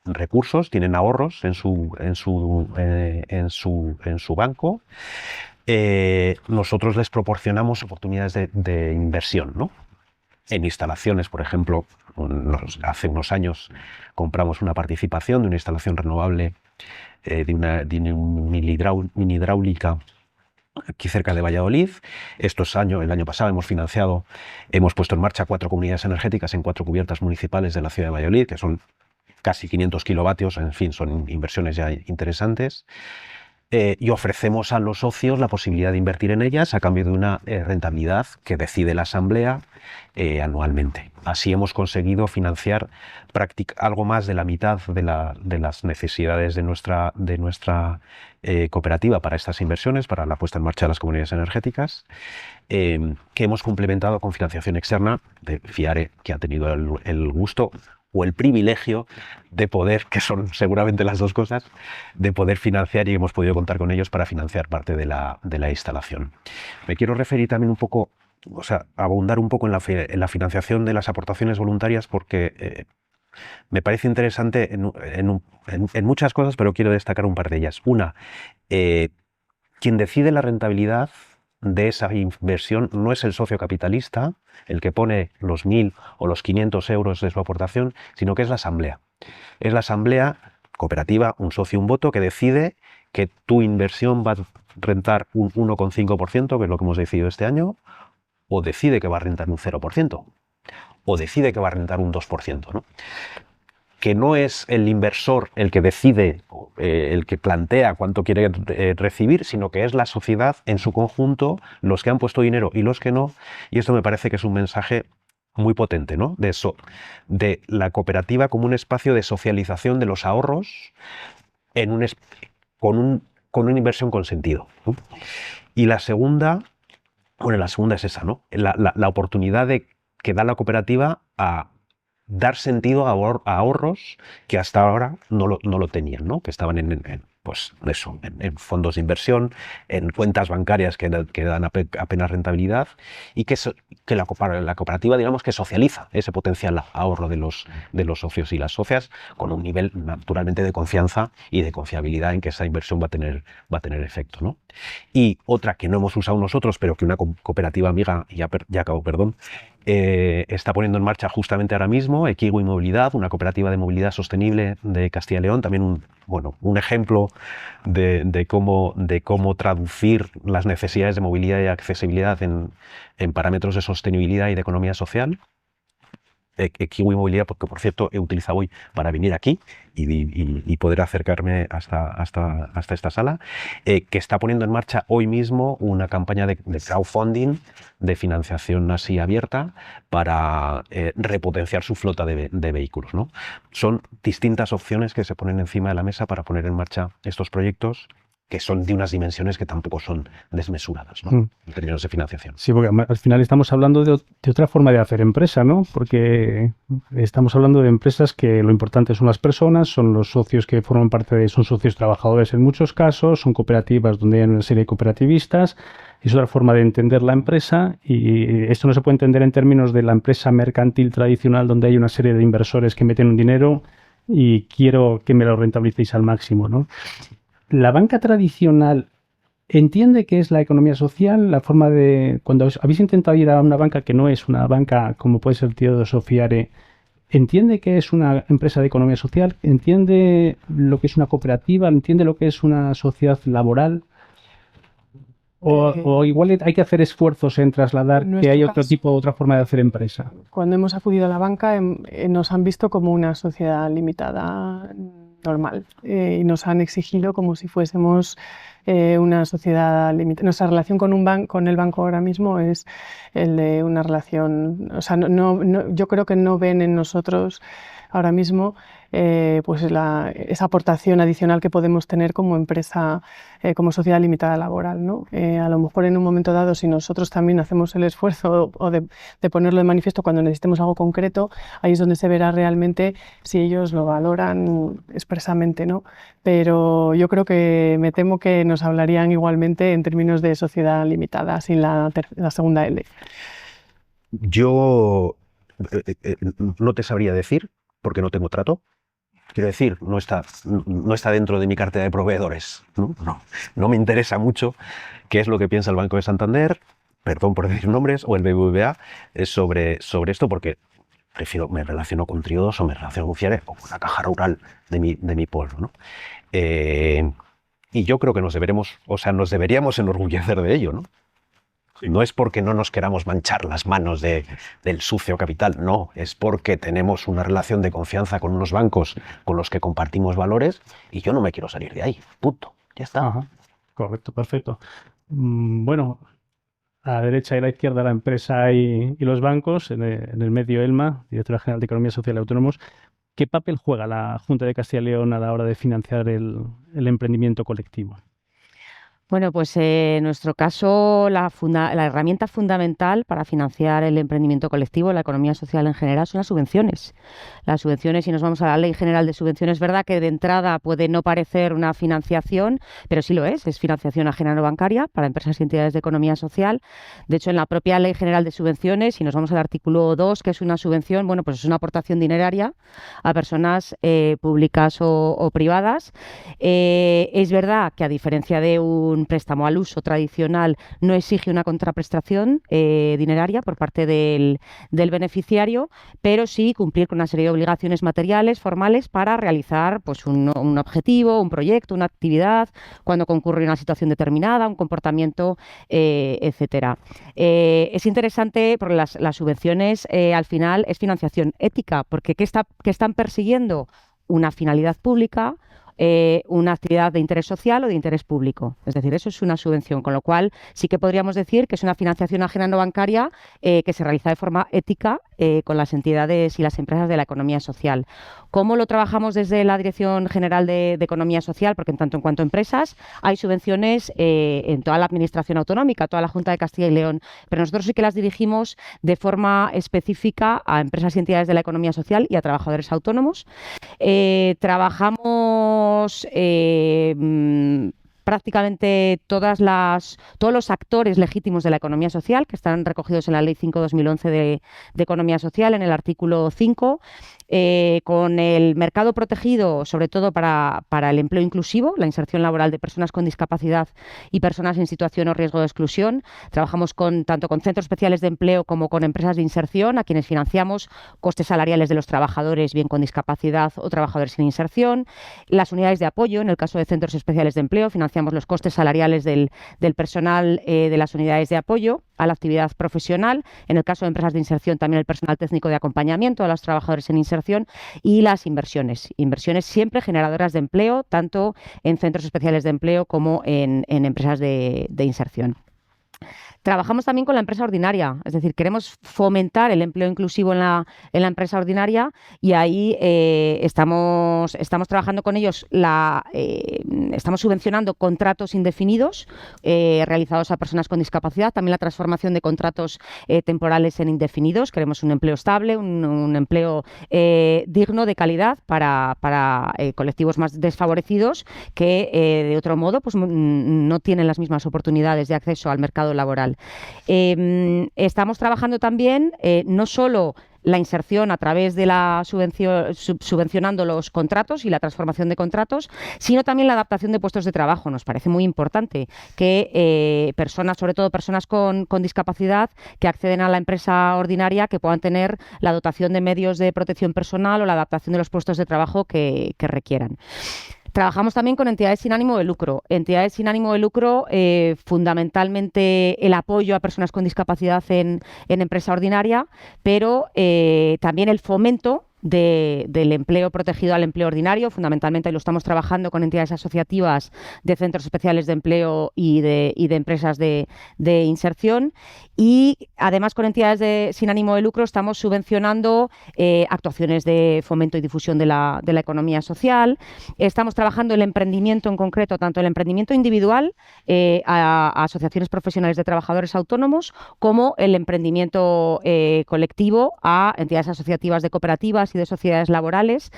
recursos, tienen ahorros en su banco. Nosotros les proporcionamos oportunidades de inversión, ¿no? En instalaciones, por ejemplo, hace unos años compramos una participación de una instalación renovable de una mini hidráulica aquí cerca de Valladolid. El año pasado hemos puesto en marcha 4 comunidades energéticas en 4 cubiertas municipales de la ciudad de Valladolid, que son casi 500 kilovatios, en fin, son inversiones ya interesantes. Y ofrecemos a los socios la posibilidad de invertir en ellas a cambio de una rentabilidad que decide la asamblea anualmente. Así hemos conseguido financiar algo más de la mitad de las necesidades de nuestra cooperativa para estas inversiones, para la puesta en marcha de las comunidades energéticas, que hemos complementado con financiación externa de FIARE, que ha tenido el gusto o el privilegio de poder, que son seguramente las dos cosas, de poder financiar, y hemos podido contar con ellos para financiar parte de la instalación. Me quiero referir también un poco, abundar un poco en la financiación de las aportaciones voluntarias, porque me parece interesante en muchas cosas, pero quiero destacar un par de ellas. Una, quien decide la rentabilidad de esa inversión no es el socio capitalista, el que pone los 1.000 o los 500 euros de su aportación, sino que es la asamblea. Es la asamblea cooperativa, un socio, un voto, que decide que tu inversión va a rentar un 1,5%, que es lo que hemos decidido este año, o decide que va a rentar un 0%, o decide que va a rentar un 2%, ¿no? que no es el inversor el que decide, el que plantea cuánto quiere recibir, sino que es la sociedad en su conjunto, los que han puesto dinero y los que no. Y esto me parece que es un mensaje muy potente, ¿no? De eso, de la cooperativa como un espacio de socialización de los ahorros con una inversión con sentido, ¿no? Y la segunda es esa, ¿no? La oportunidad que da la cooperativa a dar sentido a ahorros que hasta ahora no lo tenían, ¿no? Que estaban pues eso, en fondos de inversión, en cuentas bancarias que dan apenas rentabilidad, y que la cooperativa, digamos, que socializa ese potencial ahorro de los socios y las socias con un nivel naturalmente de confianza y de confiabilidad en que esa inversión va a tener efecto, ¿no? Y otra que no hemos usado nosotros, pero que una cooperativa amiga, ya acabo, perdón, está poniendo en marcha justamente ahora mismo, Equigui Movilidad, una cooperativa de movilidad sostenible de Castilla y León, también un ejemplo de cómo traducir las necesidades de movilidad y accesibilidad en parámetros de sostenibilidad y de economía social. Equigui Movilidad, porque por cierto he utilizado hoy para venir aquí y poder acercarme hasta esta sala, que está poniendo en marcha hoy mismo una campaña de crowdfunding, de financiación así abierta, para repotenciar su flota de vehículos, ¿no? Son distintas opciones que se ponen encima de la mesa para poner en marcha estos proyectos, que son de unas dimensiones que tampoco son desmesuradas, ¿no? En términos de financiación. Sí, porque al final estamos hablando de otra forma de hacer empresa, ¿no? Porque estamos hablando de empresas que lo importante son las personas, son los socios que forman parte son socios trabajadores en muchos casos, son cooperativas donde hay una serie de cooperativistas. Es otra forma de entender la empresa, y esto no se puede entender en términos de la empresa mercantil tradicional, donde hay una serie de inversores que meten un dinero y quiero que me lo rentabilicéis al máximo, ¿no? La banca tradicional entiende qué es la economía social, la forma de... Cuando habéis intentado ir a una banca que no es una banca como puede ser Teodoso Fiare, ¿entiende qué es una empresa de economía social? ¿Entiende lo que es una cooperativa? ¿Entiende lo que es una sociedad laboral? O igual hay que hacer esfuerzos en trasladar que hay otro tipo, otra forma de hacer empresa. Cuando hemos acudido a la banca nos han visto como una sociedad limitada normal, y nos han exigido como si fuésemos una sociedad limitada. Nuestra relación con el banco ahora mismo es el de una relación, o sea, yo creo que no ven en nosotros ahora mismo pues esa aportación adicional que podemos tener como empresa, como sociedad limitada laboral, ¿no? A lo mejor en un momento dado, si nosotros también hacemos el esfuerzo de ponerlo de manifiesto cuando necesitemos algo concreto, ahí es donde se verá realmente si ellos lo valoran expresamente, ¿no? Pero yo creo que me temo que nos hablarían igualmente en términos de sociedad limitada, sin la segunda L. Yo no te sabría decir, porque no tengo trato. Quiero decir, no está dentro de mi cartera de proveedores, ¿no? No me interesa mucho qué es lo que piensa el Banco de Santander, perdón por decir nombres, o el BBVA sobre esto, porque me relaciono con Triodos o me relaciono con Fiare o con la caja rural de mi pueblo, ¿no? Y yo creo que nos deberíamos enorgullecer de ello, ¿no? No es porque no nos queramos manchar las manos del sucio capital, no, es porque tenemos una relación de confianza con unos bancos con los que compartimos valores y yo no me quiero salir de ahí, punto, ya está. Ajá. Correcto, perfecto. Bueno, a la derecha y a la izquierda la empresa y los bancos, en el medio Elma, Directora General de Economía Social y Autónomos. ¿Qué papel juega la Junta de Castilla y León a la hora de financiar el emprendimiento colectivo? Bueno, pues en nuestro caso la herramienta fundamental para financiar el emprendimiento colectivo, la economía social en general, son las subvenciones. Las subvenciones, si nos vamos a la Ley General de Subvenciones, es verdad que de entrada puede no parecer una financiación, pero sí lo es financiación ajena no bancaria para empresas y entidades de economía social. De hecho, en la propia Ley General de Subvenciones, si nos vamos al artículo 2, que es una subvención, bueno, pues es una aportación dineraria a personas públicas o privadas. Es verdad que a diferencia de un un préstamo al uso tradicional no exige una contraprestación dineraria por parte del beneficiario, pero sí cumplir con una serie de obligaciones materiales, formales, para realizar pues, un objetivo, un proyecto, una actividad, cuando concurre una situación determinada, un comportamiento, etcétera. Es interesante porque las subvenciones al final es financiación ética, porque ¿qué están persiguiendo? Una finalidad pública, una actividad de interés social o de interés público. Es decir, eso es una subvención, con lo cual sí que podríamos decir que es una financiación ajena no bancaria que se realiza de forma ética con las entidades y las empresas de la economía social. ¿Cómo lo trabajamos desde la Dirección General de Economía Social? Porque en tanto en cuanto a empresas hay subvenciones en toda la Administración Autonómica, toda la Junta de Castilla y León, pero nosotros sí que las dirigimos de forma específica a empresas y entidades de la economía social y a trabajadores autónomos. Trabajamos prácticamente todos los actores legítimos de la economía social que están recogidos en la Ley 5/2011 de Economía Social, en el artículo 5, con el mercado protegido, sobre todo para el empleo inclusivo, la inserción laboral de personas con discapacidad y personas en situación o riesgo de exclusión. Trabajamos tanto con centros especiales de empleo como con empresas de inserción, a quienes financiamos costes salariales de los trabajadores, bien con discapacidad o trabajadores sin inserción. Las unidades de apoyo, en el caso de centros especiales de empleo, financiamos los costes salariales del personal de las unidades de apoyo a la actividad profesional. En el caso de empresas de inserción, también el personal técnico de acompañamiento a los trabajadores en inserción, y las inversiones siempre generadoras de empleo, tanto en centros especiales de empleo como en empresas de inserción. Trabajamos también con la empresa ordinaria, es decir, queremos fomentar el empleo inclusivo en la empresa ordinaria, y ahí estamos trabajando con ellos, estamos subvencionando contratos indefinidos realizados a personas con discapacidad, también la transformación de contratos temporales en indefinidos. Queremos un empleo estable, un empleo digno, de calidad, para colectivos más desfavorecidos que de otro modo pues, no tienen las mismas oportunidades de acceso al mercado laboral. Estamos trabajando también no solo la inserción a través de la subvencionando los contratos y la transformación de contratos, sino también la adaptación de puestos de trabajo. Nos parece muy importante que personas, sobre todo personas con discapacidad, que acceden a la empresa ordinaria, que puedan tener la dotación de medios de protección personal o la adaptación de los puestos de trabajo que requieran. Trabajamos también con entidades sin ánimo de lucro. Entidades sin ánimo de lucro, fundamentalmente el apoyo a personas con discapacidad en empresa ordinaria, pero también el fomento del empleo protegido al empleo ordinario. Fundamentalmente lo estamos trabajando con entidades asociativas de centros especiales de empleo y de empresas de inserción, y además con entidades sin ánimo de lucro estamos subvencionando actuaciones de fomento y difusión de la economía social. Estamos trabajando el emprendimiento en concreto, tanto el emprendimiento individual a asociaciones profesionales de trabajadores autónomos, como el emprendimiento colectivo a entidades asociativas de cooperativas y de sociedades laborales.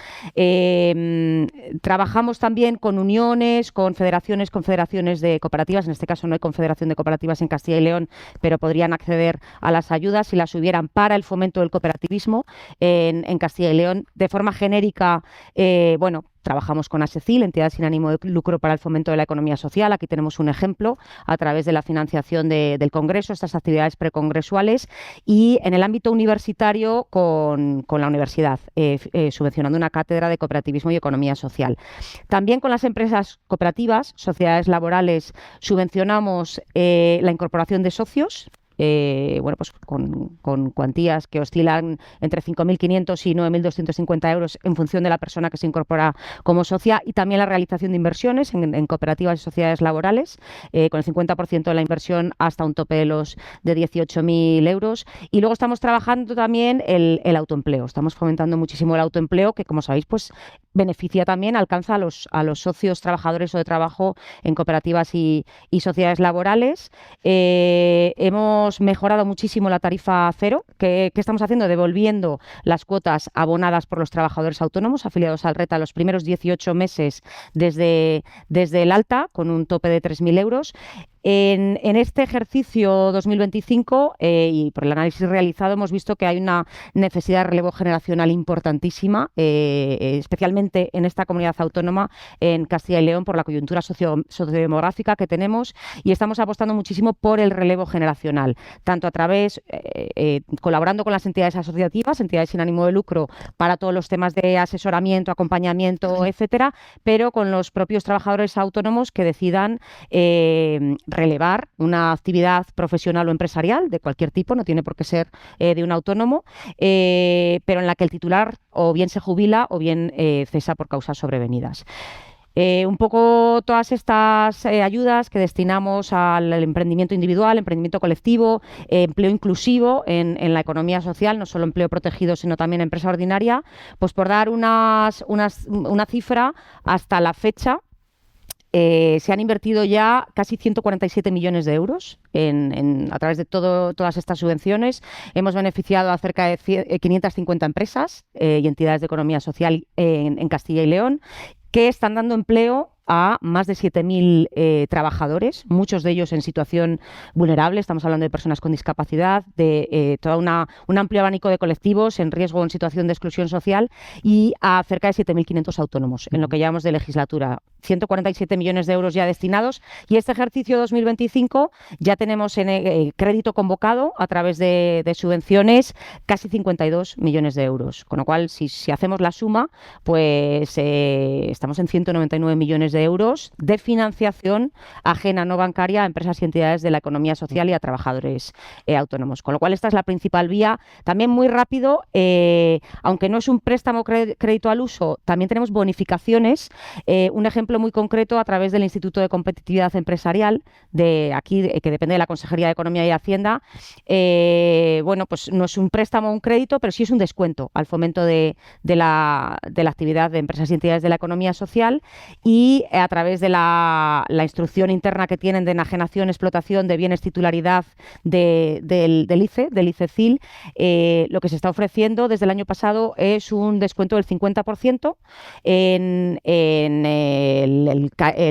Trabajamos también con uniones, con federaciones, confederaciones de cooperativas. En este caso no hay confederación de cooperativas en Castilla y León, pero podrían acceder a las ayudas si las hubieran para el fomento del cooperativismo en Castilla y León. De forma genérica, trabajamos con ASECIL, entidad sin ánimo de lucro para el fomento de la economía social. Aquí tenemos un ejemplo a través de la financiación del Congreso, estas actividades precongresuales, y en el ámbito universitario con la universidad, subvencionando una cátedra de cooperativismo y economía social. También con las empresas cooperativas, sociedades laborales, subvencionamos la incorporación de socios. Pues con cuantías que oscilan entre 5.500 y 9.250 euros en función de la persona que se incorpora como socia, y también la realización de inversiones en cooperativas y sociedades laborales, con el 50% de la inversión hasta un tope de 18.000 euros. Y luego estamos trabajando también el autoempleo. Estamos fomentando muchísimo el autoempleo, que, como sabéis, pues beneficia también, alcanza a los socios trabajadores o de trabajo en cooperativas y sociedades laborales. Hemos mejorado muchísimo la tarifa cero. ¿Qué estamos haciendo? Devolviendo las cuotas abonadas por los trabajadores autónomos afiliados al RETA los primeros 18 meses desde el alta, con un tope de 3.000 euros. En este ejercicio 2025 y por el análisis realizado hemos visto que hay una necesidad de relevo generacional importantísima, especialmente en esta comunidad autónoma, en Castilla y León, por la coyuntura sociodemográfica que tenemos, y estamos apostando muchísimo por el relevo generacional, tanto a través, colaborando con las entidades asociativas, entidades sin ánimo de lucro, para todos los temas de asesoramiento, acompañamiento, etcétera, pero con los propios trabajadores autónomos que decidan relevar una actividad profesional o empresarial de cualquier tipo, no tiene por qué ser de un autónomo, pero en la que el titular o bien se jubila o bien cesa por causas sobrevenidas. Un poco todas estas ayudas que destinamos al emprendimiento individual, emprendimiento colectivo, empleo inclusivo en la economía social, no solo empleo protegido, sino también empresa ordinaria, pues por dar una cifra, hasta la fecha se han invertido ya casi 147 millones de euros a través de todas estas subvenciones. Hemos beneficiado a cerca de 550 empresas y entidades de economía social en Castilla y León, que están dando empleo a más de 7.000 trabajadores, muchos de ellos en situación vulnerable. Estamos hablando de personas con discapacidad, de todo un amplio abanico de colectivos en riesgo o en situación de exclusión social, y a cerca de 7.500 autónomos en lo que llevamos de legislatura. 147 millones de euros ya destinados, y este ejercicio 2025 ya tenemos en crédito convocado a través de subvenciones casi 52 millones de euros, con lo cual si hacemos la suma, pues estamos en 199 millones de euros de financiación ajena no bancaria a empresas y entidades de la economía social y a trabajadores autónomos. Con lo cual esta es la principal vía. También muy rápido, aunque no es un préstamo crédito al uso, también tenemos bonificaciones. Un ejemplo muy concreto a través del Instituto de Competitividad Empresarial de aquí, que depende de la Consejería de Economía y Hacienda. Bueno, pues no es un préstamo o un crédito, pero sí es un descuento al fomento de la actividad de empresas y entidades de la economía social, y a través de la instrucción interna que tienen de enajenación, explotación de bienes titularidad del ICE, del ICECIL, lo que se está ofreciendo desde el año pasado es un descuento del 50% en el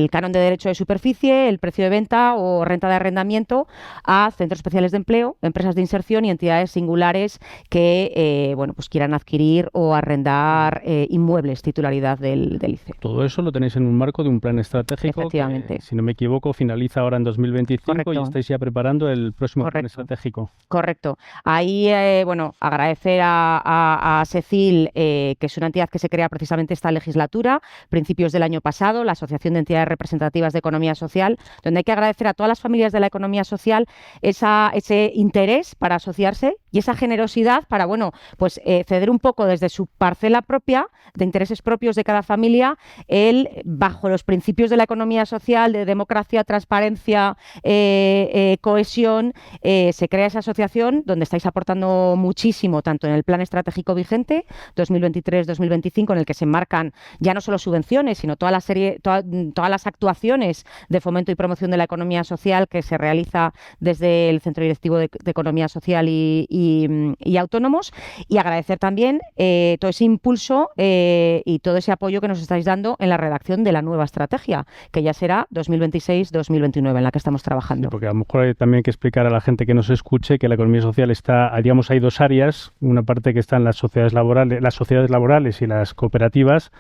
canon de derecho de superficie, el precio de venta o renta de arrendamiento a centros especiales de empleo, empresas de inserción y entidades singulares que bueno, pues quieran adquirir o arrendar inmuebles titularidad del ICE. Todo eso lo tenéis en un marco de un plan estratégico. Efectivamente. Que, si no me equivoco, finaliza ahora en 2025. Correcto. Y estáis ya preparando el próximo plan Correcto. estratégico. Correcto. Ahí, bueno, agradecer a SECIL, que es una entidad que se crea precisamente esta legislatura, principios del año pasado, la Asociación de Entidades Representativas de Economía Social, donde hay que agradecer a todas las familias de la economía social ese interés para asociarse y esa generosidad para, bueno, pues ceder un poco desde su parcela propia, de intereses propios de cada familia, bajo los principios de la economía social, de democracia, transparencia, cohesión, se crea esa asociación donde estáis aportando muchísimo, tanto en el plan estratégico vigente 2023-2025, en el que se enmarcan ya no solo subvenciones, sino todas las actuaciones de fomento y promoción de la economía social que se realiza desde el Centro Directivo de Economía Social y Autónomos, y agradecer también todo ese impulso y todo ese apoyo que nos estáis dando en la redacción de la nueva estrategia, que ya será 2026-2029, en la que estamos trabajando. Sí, porque a lo mejor hay también que explicar a la gente que nos escuche que la economía social está, digamos, hay dos áreas, una parte que están las sociedades laborales y las cooperativas,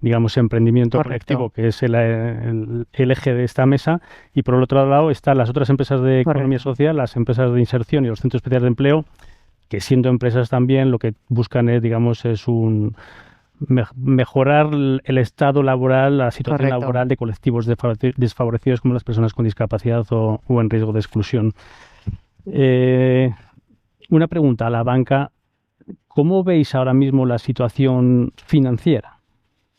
digamos, emprendimiento Correcto. colectivo, que es el eje de esta mesa, y por el otro lado están las otras empresas de economía social, las empresas de inserción y los centros especiales de empleo, que siendo empresas también lo que buscan es, digamos, es mejorar el estado laboral, la situación Correcto. laboral de colectivos desfavorecidos como las personas con discapacidad o en riesgo de exclusión. Una pregunta a la banca: ¿cómo veis ahora mismo la situación financiera?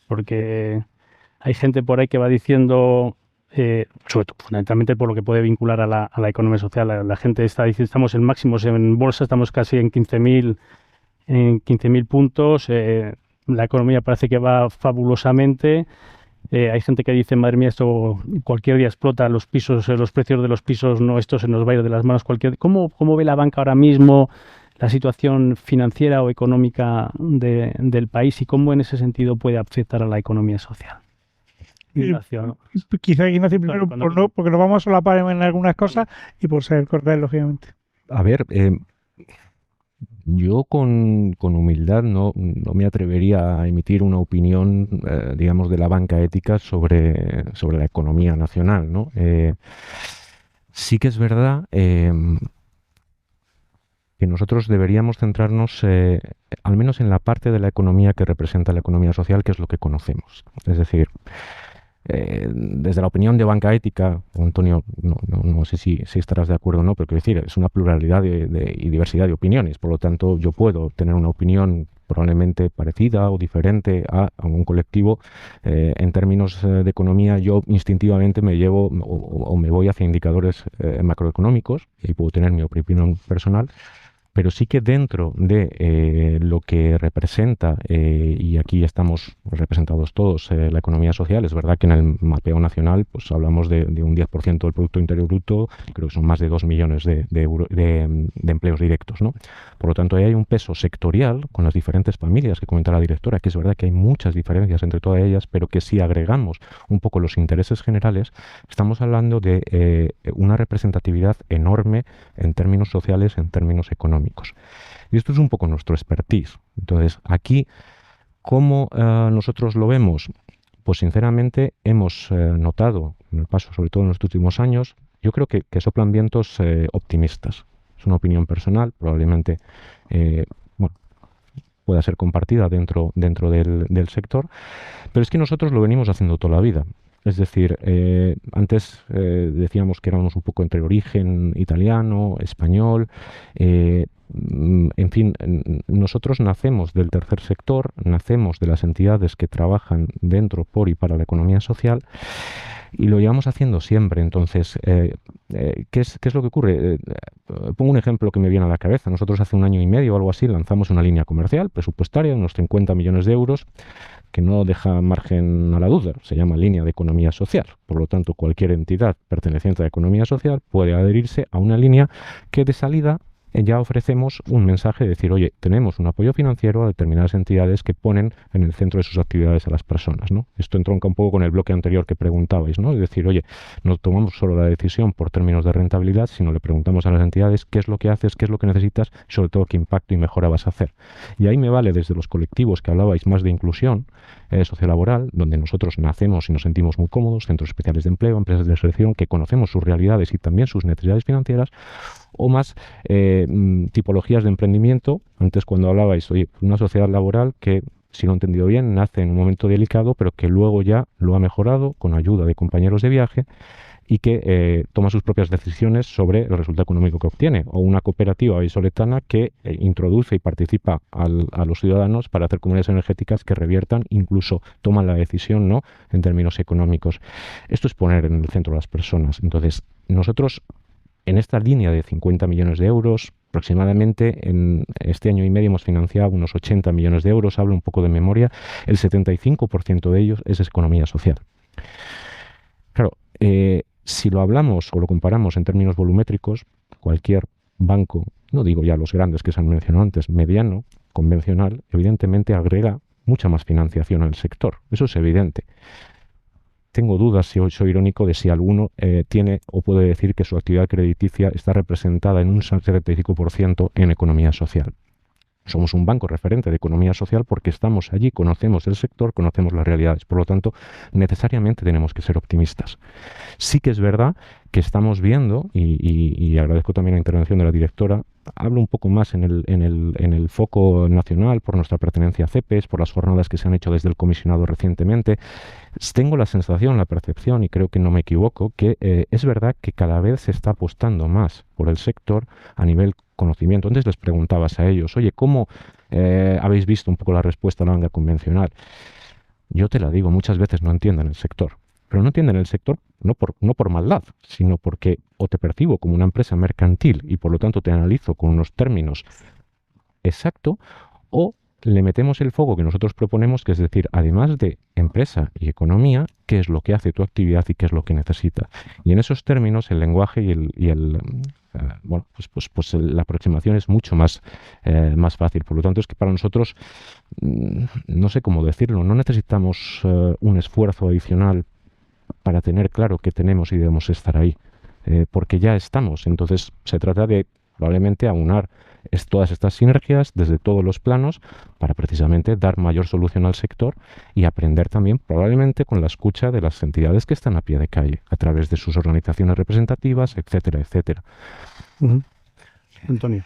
Porque hay gente por ahí que va diciendo, sobre todo fundamentalmente por lo que puede vincular a la economía social, la gente está diciendo, estamos en máximos en bolsa, estamos casi en 15.000 puntos, la economía parece que va fabulosamente. Hay gente que dice, madre mía, esto cualquier día explota, los precios de los pisos, no, esto se nos va a ir de las manos cualquier día. ¿Cómo ve la banca ahora mismo la situación financiera o económica del país, y cómo en ese sentido puede afectar a la economía social? Ignacio. Quizá Ignacio primero, porque nos vamos a solapar en algunas cosas y por ser cortés, lógicamente. A ver, yo con humildad no me atrevería a emitir una opinión, digamos, de la banca ética sobre la economía nacional, ¿no? Sí que es verdad que nosotros deberíamos centrarnos al menos en la parte de la economía que representa la economía social, que es lo que conocemos. Es decir, desde la opinión de banca ética, Antonio, no sé si estarás de acuerdo o no, pero quiero decir, es una pluralidad y diversidad de opiniones. Por lo tanto, yo puedo tener una opinión probablemente parecida o diferente a un colectivo. En términos de economía, yo instintivamente me llevo o me voy hacia indicadores macroeconómicos y puedo tener mi opinión personal. Pero sí que dentro de lo que representa, y aquí estamos representados todos, la economía social, es verdad que en el mapeo nacional pues hablamos de un 10% del Producto Interior Bruto, creo que son más de 2 millones de empleos directos, ¿no? Por lo tanto, ahí hay un peso sectorial con las diferentes familias que comenta la directora, que es verdad que hay muchas diferencias entre todas ellas, pero que si agregamos un poco los intereses generales, estamos hablando de una representatividad enorme en términos sociales, en términos económicos. Y esto es un poco nuestro expertise. Entonces, aquí, ¿cómo nosotros lo vemos? Pues sinceramente hemos notado, en el paso, sobre todo en los últimos años, yo creo que soplan vientos optimistas. Es una opinión personal, probablemente pueda ser compartida dentro del sector, pero es que nosotros lo venimos haciendo toda la vida. Es decir, antes decíamos que éramos un poco entre origen italiano, español, en fin, nosotros nacemos del tercer sector, nacemos de las entidades que trabajan dentro, por y para la economía social, y lo llevamos haciendo siempre. Entonces, ¿qué es lo que ocurre? Pongo un ejemplo que me viene a la cabeza. Nosotros hace 1 año y medio o algo así lanzamos una línea comercial presupuestaria de unos 50 millones de euros que no deja margen a la duda. Se llama línea de economía social. Por lo tanto, cualquier entidad perteneciente a la economía social puede adherirse a una línea que de salida ya ofrecemos un mensaje de decir, oye, tenemos un apoyo financiero a determinadas entidades que ponen en el centro de sus actividades a las personas, ¿no? Esto entronca un poco con el bloque anterior que preguntabais, ¿no? Es decir, oye, no tomamos solo la decisión por términos de rentabilidad, sino le preguntamos a las entidades qué es lo que haces, qué es lo que necesitas, y sobre todo qué impacto y mejora vas a hacer. Y ahí me vale desde los colectivos que hablabais más de inclusión sociolaboral, donde nosotros nacemos y nos sentimos muy cómodos, centros especiales de empleo, empresas de selección, que conocemos sus realidades y también sus necesidades financieras, o más tipologías de emprendimiento. Antes cuando hablabais, oye, una sociedad laboral que, si lo he entendido bien, nace en un momento delicado, pero que luego ya lo ha mejorado con ayuda de compañeros de viaje y que toma sus propias decisiones sobre el resultado económico que obtiene. O una cooperativa vallisoletana que introduce y participa a los ciudadanos para hacer comunidades energéticas que reviertan, incluso toman la decisión, ¿no?, en términos económicos. Esto es poner en el centro a las personas. Entonces, nosotros, en esta línea de 50 millones de euros, aproximadamente en este año y medio hemos financiado unos 80 millones de euros, hablo un poco de memoria, el 75% de ellos es economía social. Claro, si lo hablamos o lo comparamos en términos volumétricos, cualquier banco, no digo ya los grandes que se han mencionado antes, mediano, convencional, evidentemente agrega mucha más financiación al sector. Eso es evidente. Tengo dudas, si hoy soy irónico, de si alguno tiene o puede decir que su actividad crediticia está representada en un 75% en economía social. Somos un banco referente de economía social porque estamos allí, conocemos el sector, conocemos las realidades. Por lo tanto, necesariamente tenemos que ser optimistas. Sí que es verdad que estamos viendo, y agradezco también la intervención de la directora, hablo un poco más en el foco nacional por nuestra pertenencia a CEPES, por las jornadas que se han hecho desde el comisionado recientemente. Tengo la sensación, la percepción, y creo que no me equivoco, que es verdad que cada vez se está apostando más por el sector a nivel conocimiento. Antes les preguntabas a ellos, oye, ¿cómo habéis visto un poco la respuesta a la banca convencional? Yo te la digo, muchas veces no entienden el sector. Pero no entienden el sector no por maldad, sino porque o te percibo como una empresa mercantil y por lo tanto te analizo con unos términos exactos, o le metemos el foco que nosotros proponemos, que es decir, además de empresa y economía, qué es lo que hace tu actividad y qué es lo que necesita. Y en esos términos el lenguaje la aproximación es mucho más fácil. Por lo tanto, es que para nosotros, no sé cómo decirlo, no necesitamos un esfuerzo adicional para tener claro que tenemos y debemos estar ahí, porque ya estamos. Entonces se trata de probablemente aunar todas estas sinergias desde todos los planos para precisamente dar mayor solución al sector y aprender también probablemente con la escucha de las entidades que están a pie de calle, a través de sus organizaciones representativas, etcétera, etcétera. Antonio.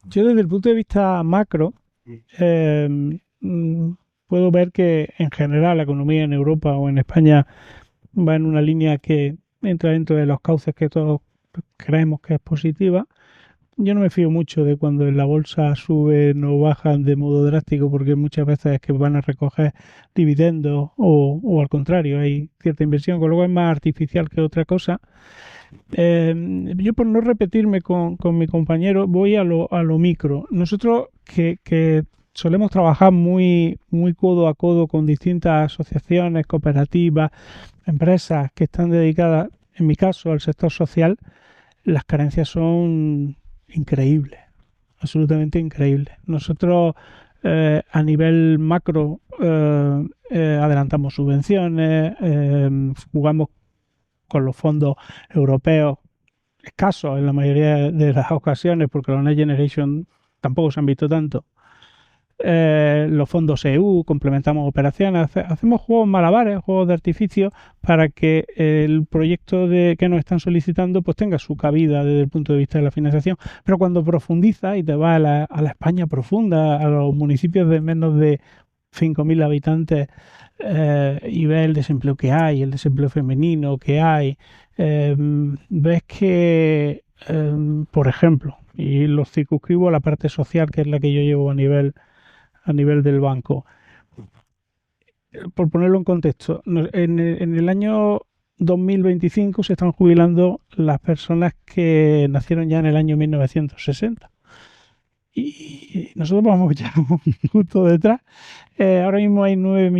Yo desde el punto de vista macro puedo ver que en general la economía en Europa o en España va en una línea que entra dentro de los cauces que todos creemos que es positiva. Yo no me fío mucho de cuando en la bolsa suben o bajan de modo drástico, porque muchas veces es que van a recoger dividendos o al contrario, hay cierta inversión, con lo cual es más artificial que otra cosa. Yo, por no repetirme con mi compañero, voy a lo micro. Nosotros que solemos trabajar muy codo a codo con distintas asociaciones, cooperativas, empresas que están dedicadas, en mi caso, al sector social, las carencias son increíbles, absolutamente increíbles. Nosotros a nivel macro adelantamos subvenciones, jugamos con los fondos europeos escasos en la mayoría de las ocasiones, porque los Next Generation tampoco se han visto tanto. Los fondos EU, complementamos operaciones, hacemos juegos malabares, juegos de artificio para que el proyecto que nos están solicitando pues tenga su cabida desde el punto de vista de la financiación. Pero cuando profundiza y te vas a la España profunda, a los municipios de menos de 5.000 habitantes y ves el desempleo que hay, el desempleo femenino que hay, ves que, por ejemplo, y lo circunscribo a la parte social, que es la que yo llevo a nivel del banco. Por ponerlo en contexto, en el año 2025 se están jubilando las personas que nacieron ya en el año 1960. Y nosotros vamos ya justo detrás. Ahora mismo hay 9,5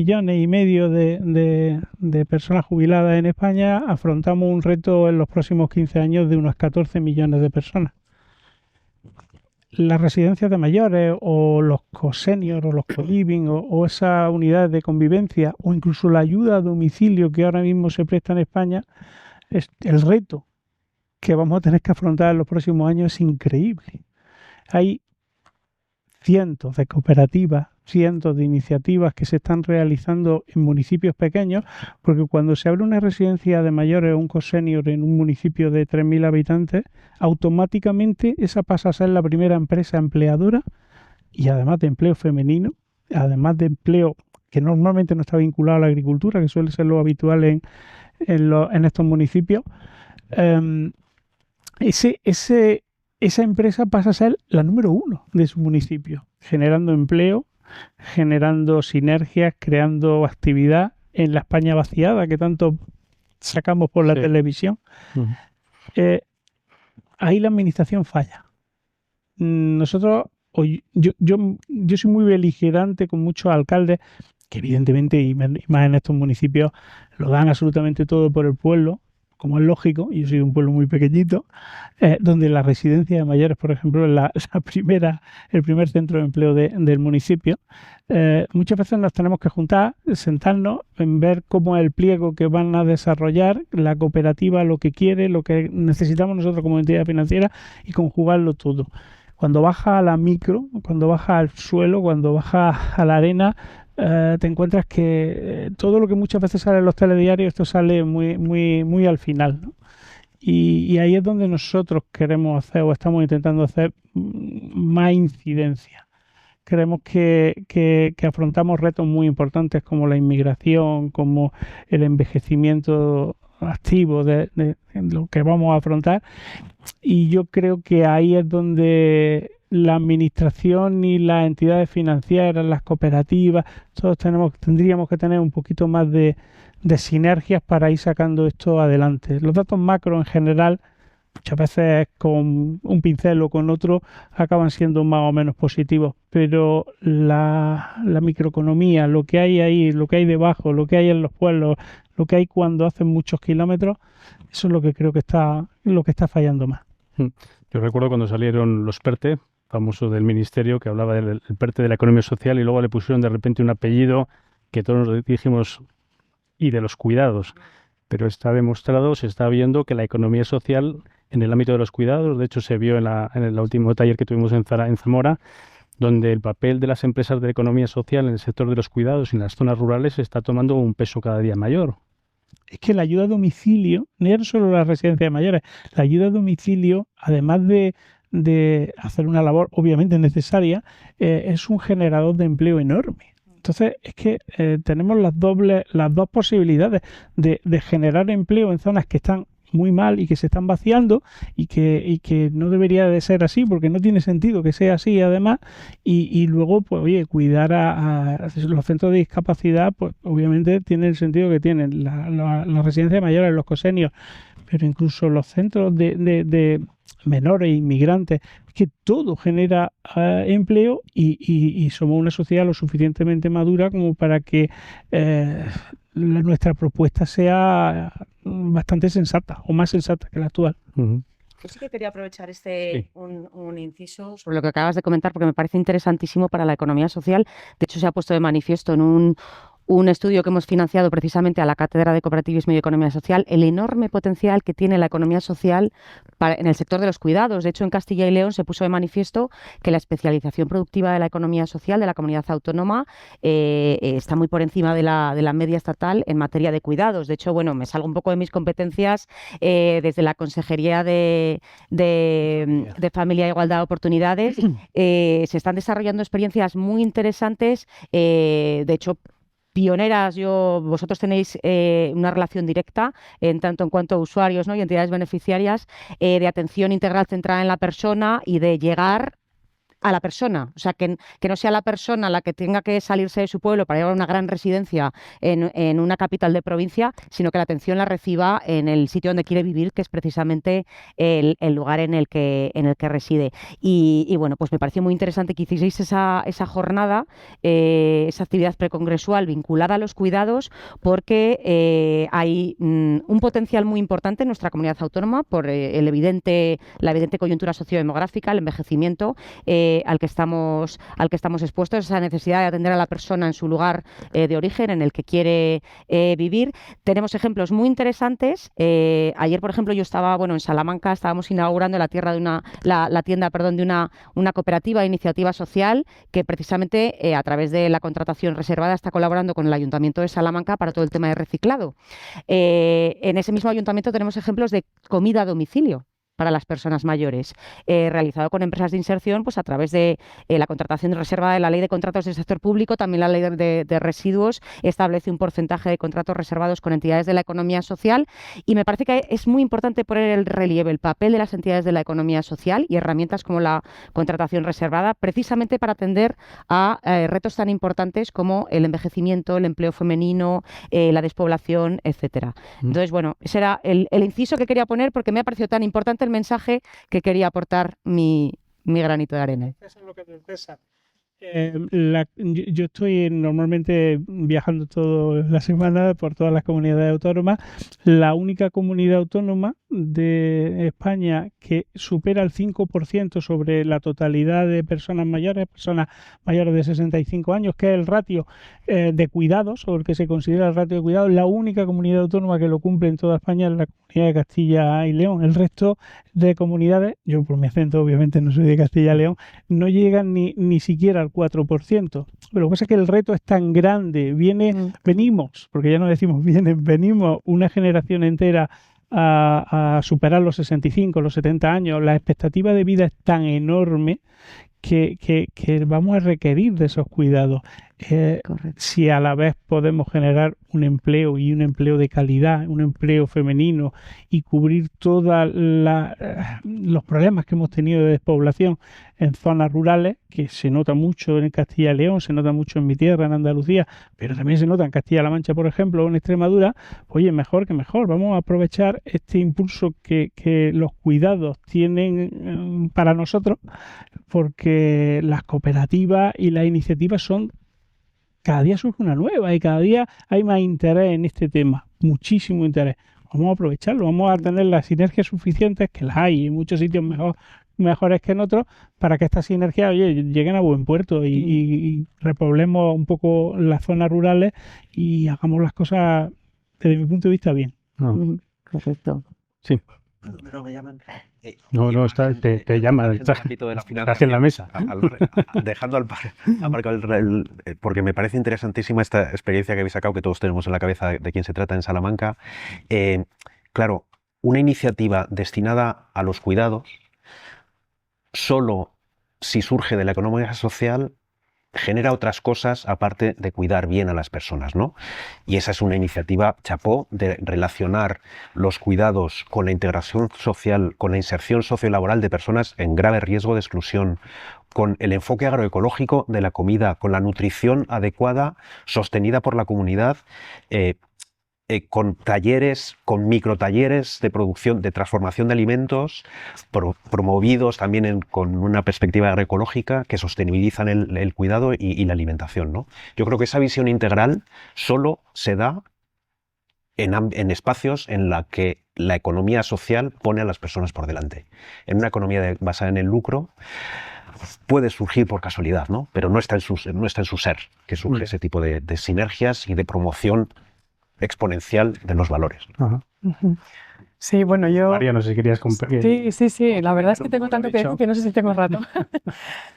millones de personas jubiladas en España. Afrontamos un reto en los próximos 15 años de unos 14 millones de personas. Las residencias de mayores o los co-seniors o los co-living o esas unidades de convivencia o incluso la ayuda a domicilio que ahora mismo se presta en España, el reto que vamos a tener que afrontar en los próximos años es increíble. Hay cientos de cooperativas, cientos de iniciativas que se están realizando en municipios pequeños, porque cuando se abre una residencia de mayores o un co-senior en un municipio de 3.000 habitantes, automáticamente esa pasa a ser la primera empresa empleadora y además de empleo femenino, además de empleo que normalmente no está vinculado a la agricultura, que suele ser lo habitual en estos municipios. Esa empresa pasa a ser la número 1 de su municipio, generando empleo, generando sinergias, creando actividad en la España vaciada que tanto sacamos por la televisión. Ahí la administración falla. Nosotros, yo soy muy beligerante con muchos alcaldes que evidentemente, y más en estos municipios, lo dan absolutamente todo por el pueblo, como es lógico, y yo soy de un pueblo muy pequeñito, donde la residencia de mayores, por ejemplo, es el primer centro de empleo del municipio. Muchas veces nos tenemos que juntar, sentarnos, en ver cómo es el pliego que van a desarrollar, la cooperativa, lo que quiere, lo que necesitamos nosotros como entidad financiera y conjugarlo todo. Cuando baja a la micro, cuando baja al suelo, cuando baja a la arena, te encuentras que todo lo que muchas veces sale en los telediarios, esto sale muy al final, ¿no? Y ahí es donde nosotros queremos hacer o estamos intentando hacer más incidencia. Creemos que afrontamos retos muy importantes como la inmigración, como el envejecimiento activo de lo que vamos a afrontar, y yo creo que ahí es donde la administración y las entidades financieras, las cooperativas, todos tendríamos que tener un poquito más de sinergias para ir sacando esto adelante. Los datos macro en general, muchas veces con un pincel o con otro, acaban siendo más o menos positivos, pero la microeconomía, lo que hay ahí, lo que hay debajo, lo que hay en los pueblos, lo que hay cuando hacen muchos kilómetros, eso es lo que creo que está fallando más. Yo recuerdo cuando salieron los PERTE, famoso del ministerio, que hablaba del PERTE de la economía social, y luego le pusieron de repente un apellido que todos nos dijimos, y de los cuidados. Pero está demostrado, se está viendo que la economía social en el ámbito de los cuidados, de hecho se vio en el último taller que tuvimos en Zamora, donde el papel de las empresas de economía social en el sector de los cuidados y en las zonas rurales está tomando un peso cada día mayor. Es que la ayuda a domicilio, no es solo la residencia de mayores, la ayuda a domicilio, además de hacer una labor obviamente necesaria, es un generador de empleo enorme. Entonces, es que tenemos las dos posibilidades de generar empleo en zonas que están muy mal y que se están vaciando y que no debería de ser así, porque no tiene sentido que sea así además, y luego pues oye, cuidar a los centros de discapacidad, pues obviamente tiene el sentido que tienen la residencia de mayores, los COSENIOS, pero incluso los centros de menores, inmigrantes, que todo genera empleo y somos una sociedad lo suficientemente madura como para que nuestra propuesta sea bastante sensata o más sensata que la actual. Uh-huh. Yo sí que quería aprovechar un inciso sobre lo que acabas de comentar porque me parece interesantísimo para la economía social. De hecho, se ha puesto de manifiesto en un estudio que hemos financiado precisamente a la Cátedra de Cooperativismo y Economía Social, el enorme potencial que tiene la economía social en el sector de los cuidados. De hecho, en Castilla y León se puso de manifiesto que la especialización productiva de la economía social de la comunidad autónoma está muy por encima de la media estatal en materia de cuidados. De hecho, bueno, me salgo un poco de mis competencias desde la Consejería de Familia e Igualdad de Oportunidades. Se están desarrollando experiencias muy interesantes. De hecho, pioneras, vosotros tenéis una relación directa en tanto en cuanto a usuarios, ¿no? y entidades beneficiarias de atención integral centrada en la persona y de llegar a la persona, o sea, que no sea la persona la que tenga que salirse de su pueblo para llegar a una gran residencia en una capital de provincia, sino que la atención la reciba en el sitio donde quiere vivir, que es precisamente el lugar en el que reside. Y bueno, pues me pareció muy interesante que hicieseis esa jornada, esa actividad precongresual vinculada a los cuidados, porque hay un potencial muy importante en nuestra comunidad autónoma por la evidente coyuntura sociodemográfica, el envejecimiento, al que estamos expuestos, esa necesidad de atender a la persona en su lugar de origen, en el que quiere vivir. Tenemos ejemplos muy interesantes. Ayer, por ejemplo, yo estaba en Salamanca, estábamos inaugurando la tienda de una cooperativa de iniciativa social que precisamente a través de la contratación reservada está colaborando con el Ayuntamiento de Salamanca para todo el tema de reciclado. En ese mismo ayuntamiento tenemos ejemplos de comida a domicilio para las personas mayores, realizado con empresas de inserción, pues a través de la contratación reservada de la Ley de Contratos del Sector Público. También la Ley de Residuos establece un porcentaje de contratos reservados con entidades de la economía social, y me parece que es muy importante poner el relieve el papel de las entidades de la economía social y herramientas como la contratación reservada, precisamente para atender a retos tan importantes como el envejecimiento, el empleo femenino, la despoblación, etcétera. Entonces, bueno, ese era el inciso que quería poner porque me ha parecido tan importante el mensaje que quería aportar mi granito de arena. Eso es lo que te interesa. Yo estoy normalmente viajando toda la semana por todas las comunidades autónomas. La única comunidad autónoma de España que supera el 5% sobre la totalidad de personas mayores de 65 años, que es el ratio de cuidados, o el que se considera el ratio de cuidados, la única comunidad autónoma que lo cumple en toda España es la comunidad de Castilla y León. El resto de comunidades, yo por mi acento obviamente no soy de Castilla y León, no llegan ni siquiera al 4%. Pero lo que pasa es que el reto es tan grande. Venimos, porque ya no decimos venimos una generación entera a superar los 65, los 70 años. La expectativa de vida es tan enorme que vamos a requerir de esos cuidados. Si a la vez podemos generar un empleo, y un empleo de calidad, un empleo femenino, y cubrir todos los problemas que hemos tenido de despoblación en zonas rurales, que se nota mucho en Castilla y León, se nota mucho en mi tierra, en Andalucía, pero también se nota en Castilla-La Mancha, por ejemplo, o en Extremadura. Oye, mejor que mejor. Vamos a aprovechar este impulso que los cuidados tienen para nosotros, porque las cooperativas y las iniciativas cada día surge una nueva y cada día hay más interés en este tema, muchísimo interés. Vamos a aprovecharlo, vamos a tener las sinergias suficientes, que las hay en muchos sitios mejores que en otros, para que estas sinergias lleguen a buen puerto y repoblemos un poco las zonas rurales y hagamos las cosas desde mi punto de vista, bien. Perfecto. Sí. No me llaman. No, te llama, estás en la mesa. Dejando porque me parece interesantísima esta experiencia que habéis sacado, que todos tenemos en la cabeza de quién se trata en Salamanca. Claro, una iniciativa destinada a los cuidados, solo si surge de la economía social, genera otras cosas aparte de cuidar bien a las personas, ¿no? Y esa es una iniciativa chapó de relacionar los cuidados con la integración social, con la inserción sociolaboral de personas en grave riesgo de exclusión, con el enfoque agroecológico de la comida, con la nutrición adecuada, sostenida por la comunidad, con talleres, con microtalleres de producción, de transformación de alimentos, promovidos también con una perspectiva agroecológica que sostenibilizan el cuidado y la alimentación, ¿no? Yo creo que esa visión integral solo se da en espacios en la que la economía social pone a las personas por delante. En una economía basada en el lucro puede surgir por casualidad, ¿no? Pero no está en su ser que surge ese tipo de sinergias y de promoción exponencial de los valores. Ajá. Sí, bueno, yo... María, no sé si querías... Sí, la verdad es que tengo tanto que decir que no sé si tengo rato.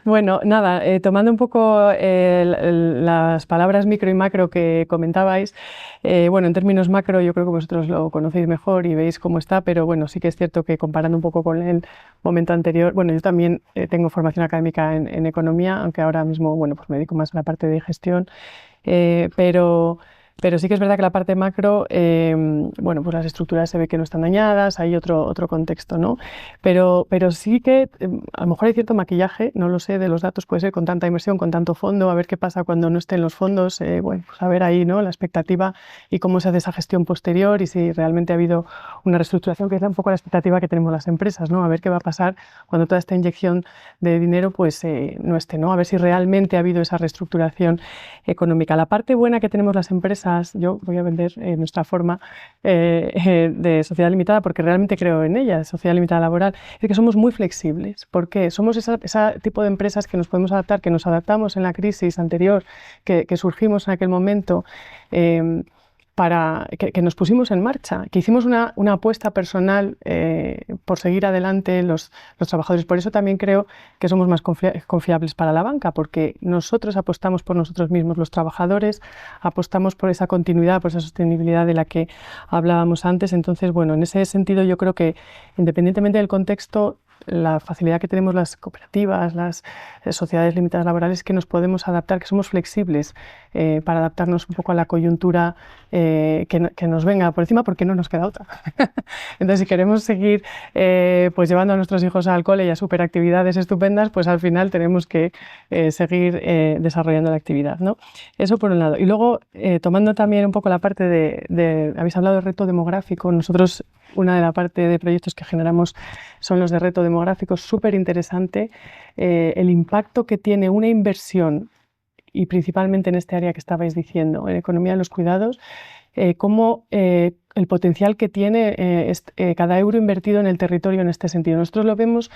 Bueno, nada, tomando un poco las palabras micro y macro que comentabais, bueno, en términos macro yo creo que vosotros lo conocéis mejor y veis cómo está, pero bueno, sí que es cierto que comparando un poco con el momento anterior, bueno, yo también tengo formación académica en economía, aunque ahora mismo, bueno, pues me dedico más a la parte de gestión, pero sí que es verdad que la parte macro, bueno, pues las estructuras se ve que no están dañadas, hay otro contexto, ¿no? Pero sí que a lo mejor hay cierto maquillaje, no lo sé, de los datos, puede ser con tanta inversión, con tanto fondo, a ver qué pasa cuando no estén los fondos, bueno, pues a ver ahí, ¿no? La expectativa y cómo se hace esa gestión posterior y si realmente ha habido una reestructuración, que es un poco la expectativa que tenemos las empresas, ¿no? A ver qué va a pasar cuando toda esta inyección de dinero, pues no esté, ¿no? A ver si realmente ha habido esa reestructuración económica. La parte buena que tenemos las empresas, yo voy a vender nuestra forma de sociedad limitada porque realmente creo en ella, sociedad limitada laboral, es que somos muy flexibles, porque somos ese tipo de empresas que nos podemos adaptar, que nos adaptamos en la crisis anterior, que surgimos en aquel momento, que nos pusimos en marcha, que hicimos una apuesta personal por seguir adelante los trabajadores. Por eso también creo que somos más confiables para la banca, porque nosotros apostamos por nosotros mismos, los trabajadores, apostamos por esa continuidad, por esa sostenibilidad de la que hablábamos antes. Entonces, bueno, en ese sentido yo creo que independientemente del contexto, la facilidad que tenemos las cooperativas, las sociedades limitadas laborales, es que nos podemos adaptar, que somos flexibles para adaptarnos un poco a la coyuntura que nos venga por encima, porque no nos queda otra. Entonces, si queremos seguir pues llevando a nuestros hijos al cole y a superactividades estupendas, pues al final tenemos que seguir desarrollando la actividad, ¿no? Eso por un lado. Y luego, tomando también un poco la parte habéis hablado de reto demográfico, nosotros una de la parte de proyectos que generamos son los de reto demográfico, súper interesante, el impacto que tiene una inversión, y principalmente en este área que estabais diciendo, en economía de los cuidados, cómo el potencial que tiene cada euro invertido en el territorio en este sentido. Nosotros lo vemos,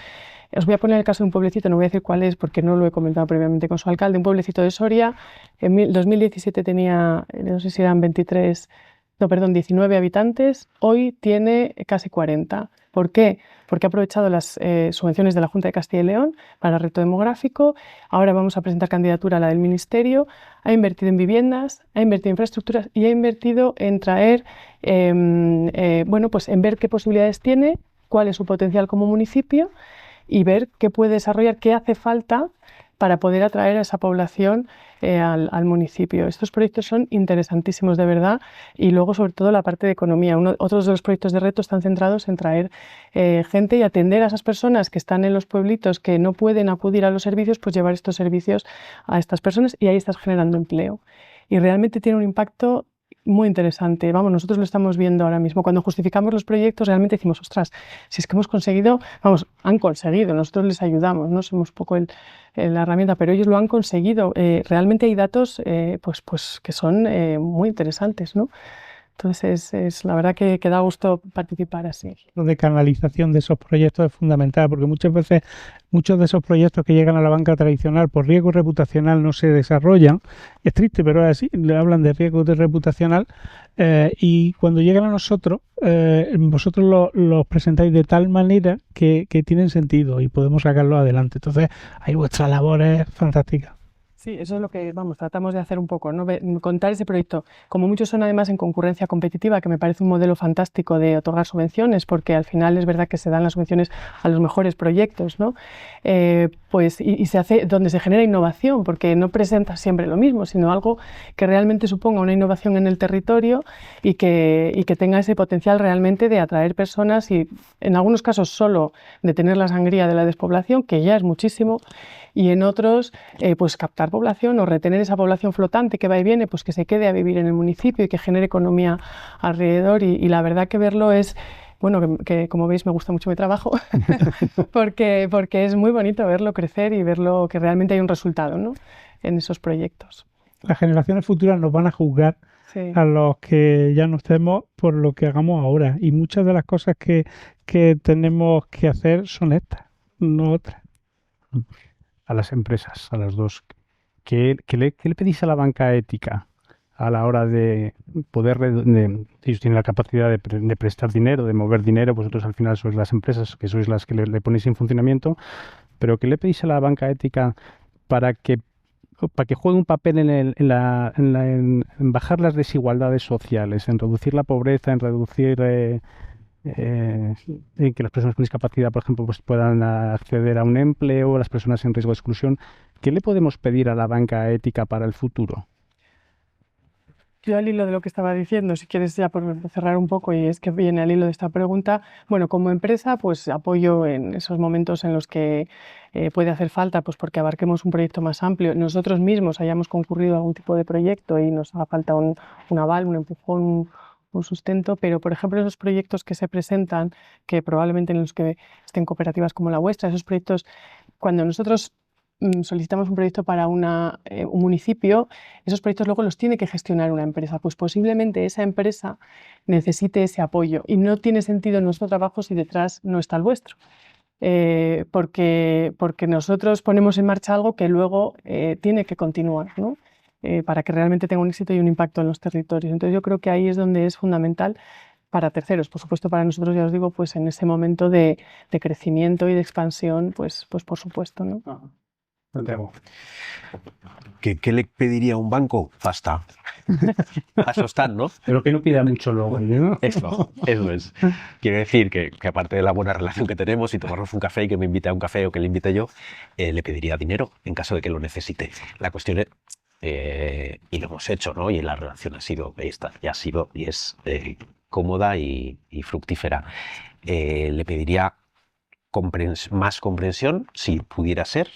os voy a poner el caso de un pueblecito, no voy a decir cuál es porque no lo he comentado previamente con su alcalde, un pueblecito de Soria, en 2017 tenía, no sé si eran 19 habitantes, hoy tiene casi 40. ¿Por qué? Porque ha aprovechado las subvenciones de la Junta de Castilla y León para el reto demográfico. Ahora vamos a presentar candidatura a la del Ministerio. Ha invertido en viviendas, ha invertido en infraestructuras y ha invertido en traer, bueno, pues en ver qué posibilidades tiene, cuál es su potencial como municipio y ver qué puede desarrollar, qué hace falta para poder atraer a esa población al municipio. Estos proyectos son interesantísimos de verdad y luego sobre todo la parte de economía. Otros de los proyectos de reto están centrados en traer gente y atender a esas personas que están en los pueblitos que no pueden acudir a los servicios, pues llevar estos servicios a estas personas y ahí estás generando empleo. Y realmente tiene un impacto muy interesante. Vamos, nosotros lo estamos viendo ahora mismo. Cuando justificamos los proyectos realmente decimos, ostras, si es que hemos conseguido, vamos, han conseguido, nosotros les ayudamos, no somos poco la herramienta, pero ellos lo han conseguido. Realmente hay datos pues que son muy interesantes, ¿no? Entonces es la verdad que da gusto participar así. Lo de canalización de esos proyectos es fundamental, porque muchas veces muchos de esos proyectos que llegan a la banca tradicional por riesgo reputacional no se desarrollan. Es triste, pero es así. Le hablan de riesgo reputacional y cuando llegan a nosotros, vosotros los presentáis de tal manera que tienen sentido y podemos sacarlos adelante. Entonces, ahí vuestra labor es fantástica. Sí, eso es lo que tratamos de hacer un poco, ¿no? Contar ese proyecto. Como muchos son además en concurrencia competitiva, que me parece un modelo fantástico de otorgar subvenciones, porque al final es verdad que se dan las subvenciones a los mejores proyectos, ¿no? Pues se hace donde se genera innovación, porque no presenta siempre lo mismo, sino algo que realmente suponga una innovación en el territorio y que tenga ese potencial realmente de atraer personas y en algunos casos solo detener la sangría de la despoblación, que ya es muchísimo, y en otros pues captar población o retener esa población flotante que va y viene, pues que se quede a vivir en el municipio y que genere economía alrededor y la verdad que verlo es, bueno, que como veis me gusta mucho mi trabajo porque es muy bonito verlo crecer y verlo que realmente hay un resultado, ¿no? En esos proyectos. Las generaciones futuras nos van a juzgar Sí. a los que ya no estemos por lo que hagamos ahora y muchas de las cosas que tenemos que hacer son estas, no otras. A las empresas, a las dos, ¿qué le pedís a la banca ética a la hora de poder, ellos tienen la capacidad de prestar dinero, de mover dinero, vosotros al final sois las empresas, que sois las que le ponéis en funcionamiento, pero ¿qué le pedís a la banca ética para que juegue un papel en bajar las desigualdades sociales, en reducir la pobreza, en reducir que las personas con discapacidad, por ejemplo, pues puedan acceder a un empleo, las personas en riesgo de exclusión? ¿Qué le podemos pedir a la banca ética para el futuro? Yo al hilo de lo que estaba diciendo, si quieres ya por cerrar un poco, y es que viene al hilo de esta pregunta, bueno, como empresa, pues apoyo en esos momentos en los que puede hacer falta, pues porque abarquemos un proyecto más amplio, nosotros mismos hayamos concurrido a algún tipo de proyecto y nos haga falta un aval, un empujón, un sustento, pero por ejemplo esos proyectos que se presentan, que probablemente en los que estén cooperativas como la vuestra, esos proyectos, cuando nosotros solicitamos un proyecto para un municipio, esos proyectos luego los tiene que gestionar una empresa, pues posiblemente esa empresa necesite ese apoyo y no tiene sentido nuestro trabajo si detrás no está el vuestro. Porque nosotros ponemos en marcha algo que luego tiene que continuar, ¿no? Para que realmente tenga un éxito y un impacto en los territorios. Entonces yo creo que ahí es donde es fundamental para terceros, por supuesto para nosotros, ya os digo, pues en ese momento de crecimiento y de expansión, pues por supuesto, ¿no? ¿Qué le pediría a un banco? Pasta. Paso están, ¿no? Pero que no pida mucho luego, ¿no? Eso es. Quiero decir que aparte de la buena relación que tenemos y tomarnos un café y que me invite a un café o que le invite yo, le pediría dinero en caso de que lo necesite. La cuestión es, y lo hemos hecho, ¿no? Y la relación ha sido y es cómoda y fructífera. Le pediría más comprensión, si pudiera ser,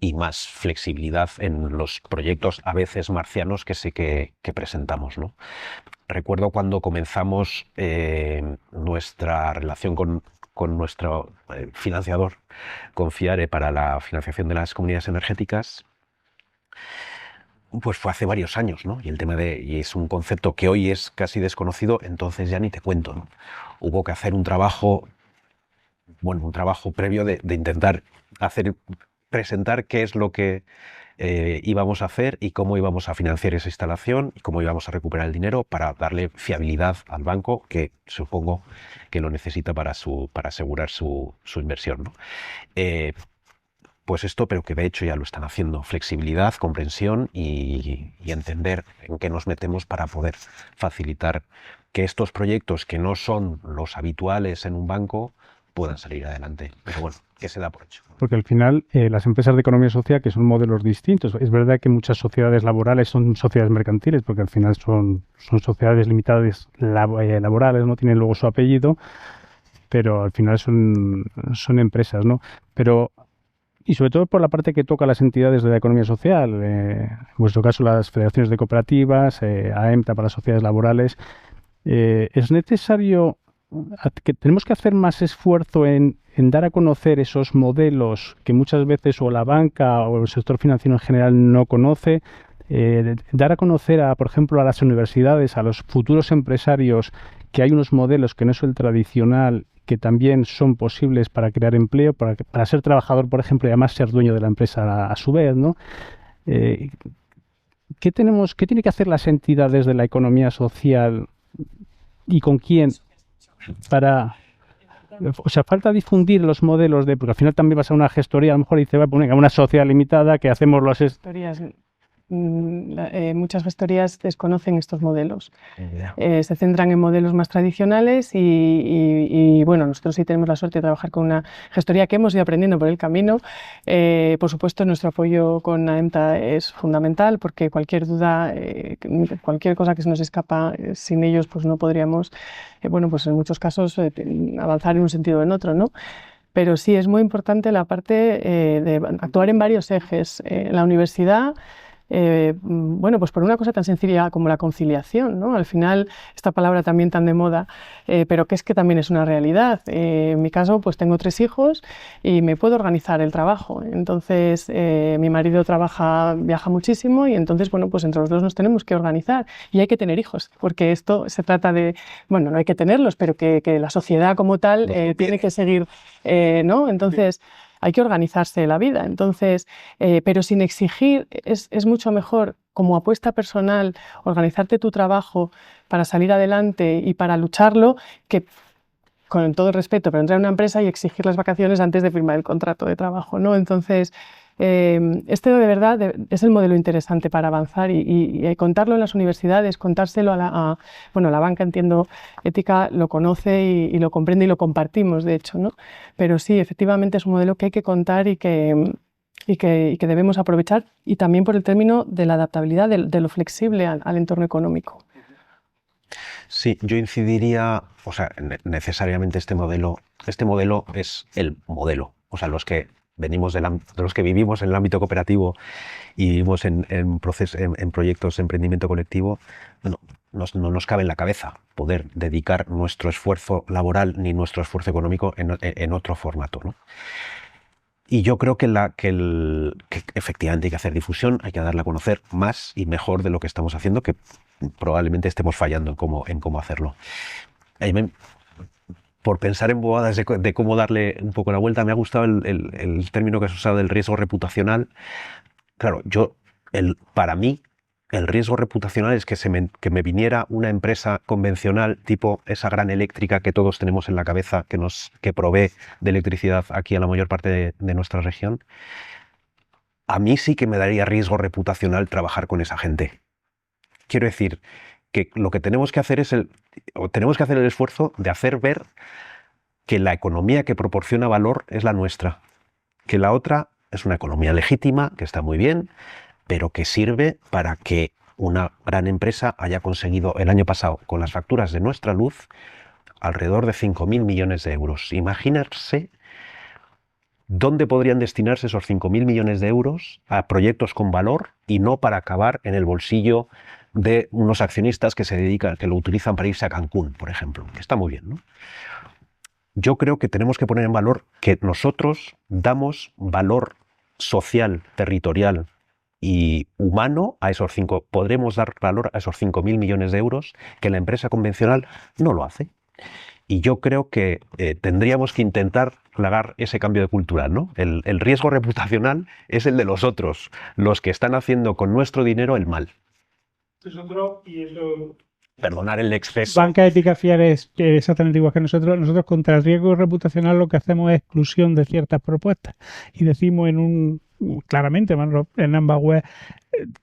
y más flexibilidad en los proyectos a veces marcianos que sé que presentamos, ¿no? Recuerdo cuando comenzamos nuestra relación con nuestro financiador, con FIARE, para la financiación de las comunidades energéticas, pues fue hace varios años, ¿no? Y el tema y es un concepto que hoy es casi desconocido, entonces ya ni te cuento, ¿no? Hubo que hacer un trabajo previo de intentar presentar qué es lo que íbamos a hacer y cómo íbamos a financiar esa instalación y cómo íbamos a recuperar el dinero para darle fiabilidad al banco, que supongo que lo necesita para asegurar su inversión, ¿no? Pues esto, pero que de hecho ya lo están haciendo. Flexibilidad, comprensión y entender en qué nos metemos para poder facilitar que estos proyectos, que no son los habituales en un banco, puedan salir adelante. Pero bueno, que se da por hecho. Porque al final las empresas de economía social, que son modelos distintos, es verdad que muchas sociedades laborales son sociedades mercantiles, porque al final son sociedades limitadas laborales, no tienen luego su apellido, pero al final son empresas, ¿no? Pero y sobre todo por la parte que toca a las entidades de la economía social, en vuestro caso las federaciones de cooperativas, AEMTA para las sociedades laborales, es necesario que tenemos que hacer más esfuerzo en dar a conocer esos modelos que muchas veces o la banca o el sector financiero en general no conoce, dar a conocer, por ejemplo, a las universidades, a los futuros empresarios, que hay unos modelos que no es el tradicional, que también son posibles para crear empleo, para ser trabajador, por ejemplo, y además ser dueño de la empresa a su vez, ¿no? ¿Qué tiene que hacer las entidades de la economía social y con quién para... O sea, falta difundir los modelos porque al final también vas a una gestoría, a lo mejor dice, va a poner a una sociedad limitada que hacemos los... Gestorías, muchas gestorías desconocen estos modelos. Se centran en modelos más tradicionales y bueno, nosotros sí tenemos la suerte de trabajar con una gestoría que hemos ido aprendiendo por el camino. Por supuesto, nuestro apoyo con AEMTA es fundamental porque cualquier duda, cualquier cosa que se nos escapa, sin ellos pues no podríamos, bueno, pues en muchos casos avanzar en un sentido o en otro, ¿no? Pero sí es muy importante la parte de actuar en varios ejes. La universidad, bueno, pues por una cosa tan sencilla como la conciliación, ¿no? Al final, esta palabra también tan de moda, pero que es que también es una realidad. En mi caso, pues tengo 3 hijos y me puedo organizar el trabajo. Entonces, mi marido viaja muchísimo y entonces, bueno, pues entre los dos nos tenemos que organizar y hay que tener hijos, porque esto se trata de, bueno, no hay que tenerlos, pero que la sociedad como tal tiene que seguir, ¿no? Entonces... hay que organizarse la vida, entonces, pero sin exigir, es mucho mejor como apuesta personal organizarte tu trabajo para salir adelante y para lucharlo que, con todo el respeto, pero entrar en una empresa y exigir las vacaciones antes de firmar el contrato de trabajo, ¿no? Entonces, este de verdad es el modelo interesante para avanzar y contarlo en las universidades, contárselo bueno, la banca, entiendo, ética lo conoce y lo comprende y lo compartimos, de hecho, ¿no? Pero sí, efectivamente es un modelo que hay que contar y que debemos aprovechar, y también por el término de la adaptabilidad, de lo flexible al entorno económico. Sí, yo incidiría, o sea, necesariamente este modelo es el modelo, o sea, los que vivimos en el ámbito cooperativo y vivimos en proyectos de emprendimiento colectivo, no nos cabe en la cabeza poder dedicar nuestro esfuerzo laboral ni nuestro esfuerzo económico en otro formato, ¿no? Y yo creo que efectivamente hay que hacer difusión, hay que darla a conocer más y mejor de lo que estamos haciendo, que probablemente estemos fallando en cómo hacerlo. Por pensar en bobadas de cómo darle un poco la vuelta, me ha gustado el término que has usado del riesgo reputacional. Claro, para mí, el riesgo reputacional es que me viniera una empresa convencional, tipo esa gran eléctrica que todos tenemos en la cabeza, que provee de electricidad aquí a la mayor parte de nuestra región. A mí sí que me daría riesgo reputacional trabajar con esa gente. Quiero decir que lo que tenemos que hacer tenemos que hacer el esfuerzo de hacer ver que la economía que proporciona valor es la nuestra, que la otra es una economía legítima, que está muy bien, pero que sirve para que una gran empresa haya conseguido el año pasado, con las facturas de nuestra luz, alrededor de 5.000 millones de euros. Imagínense dónde podrían destinarse esos 5.000 millones de euros a proyectos con valor y no para acabar en el bolsillo de unos accionistas que lo utilizan para irse a Cancún, por ejemplo, que está muy bien, ¿no? Yo creo que tenemos que poner en valor que nosotros damos valor social, territorial y humano podremos dar valor a esos 5.000 millones de euros que la empresa convencional no lo hace. Y yo creo que tendríamos que intentar plagar ese cambio de cultura, ¿no? El riesgo reputacional es el de los otros, los que están haciendo con nuestro dinero el mal. Perdonar el exceso. Banca Ética FIAR es exactamente igual que nosotros. Nosotros contra el riesgo reputacional lo que hacemos es exclusión de ciertas propuestas y decimos claramente en ambas webs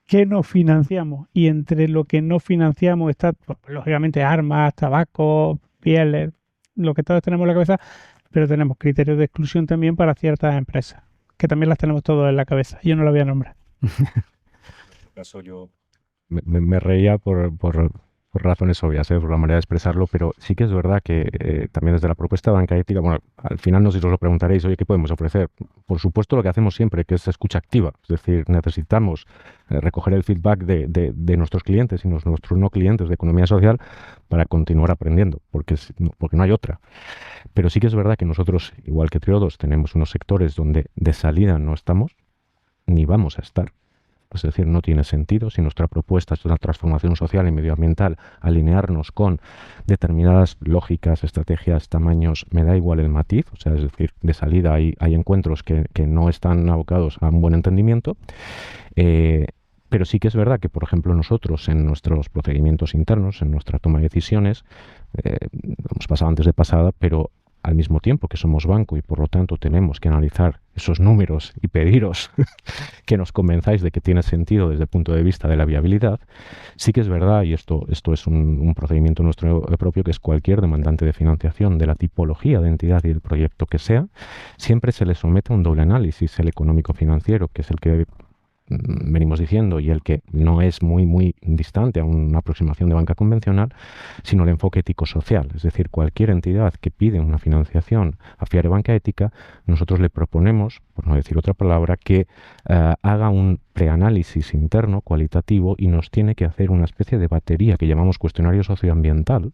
que no financiamos, y entre lo que no financiamos está, pues, lógicamente, armas, tabaco, pieles, lo que todos tenemos en la cabeza, pero tenemos criterios de exclusión también para ciertas empresas, que también las tenemos todos en la cabeza. Yo no la voy a nombrar. En este caso yo me reía por razones obvias, por la manera de expresarlo, pero sí que es verdad que también desde la propuesta de banca ética, bueno, al final no sé si os lo preguntaréis, oye, ¿qué podemos ofrecer? Por supuesto lo que hacemos siempre, que es escucha activa, es decir, necesitamos recoger el feedback de nuestros clientes y nuestros no clientes de economía social para continuar aprendiendo, porque no hay otra. Pero sí que es verdad que nosotros, igual que Triodos, tenemos unos sectores donde de salida no estamos, ni vamos a estar. Es decir, no tiene sentido si nuestra propuesta es una transformación social y medioambiental, alinearnos con determinadas lógicas, estrategias, tamaños, me da igual el matiz, o sea, es decir, de salida hay encuentros que no están abocados a un buen entendimiento. Pero sí que es verdad que, por ejemplo, nosotros en nuestros procedimientos internos, en nuestra toma de decisiones, hemos pasado antes de pasada, pero al mismo tiempo que somos banco y por lo tanto tenemos que analizar esos números y pediros que nos convenzáis de que tiene sentido desde el punto de vista de la viabilidad, sí que es verdad, y esto es un procedimiento nuestro propio, que es cualquier demandante de financiación de la tipología de entidad y del proyecto que sea, siempre se le somete a un doble análisis, el económico-financiero, que es el que venimos diciendo y el que no es muy distante a una aproximación de banca convencional, sino el enfoque ético-social. Es decir, cualquier entidad que pide una financiación a Fiare Banca Ética, nosotros le proponemos, por no decir otra palabra, que haga un preanálisis interno cualitativo y nos tiene que hacer una especie de batería que llamamos cuestionario socioambiental,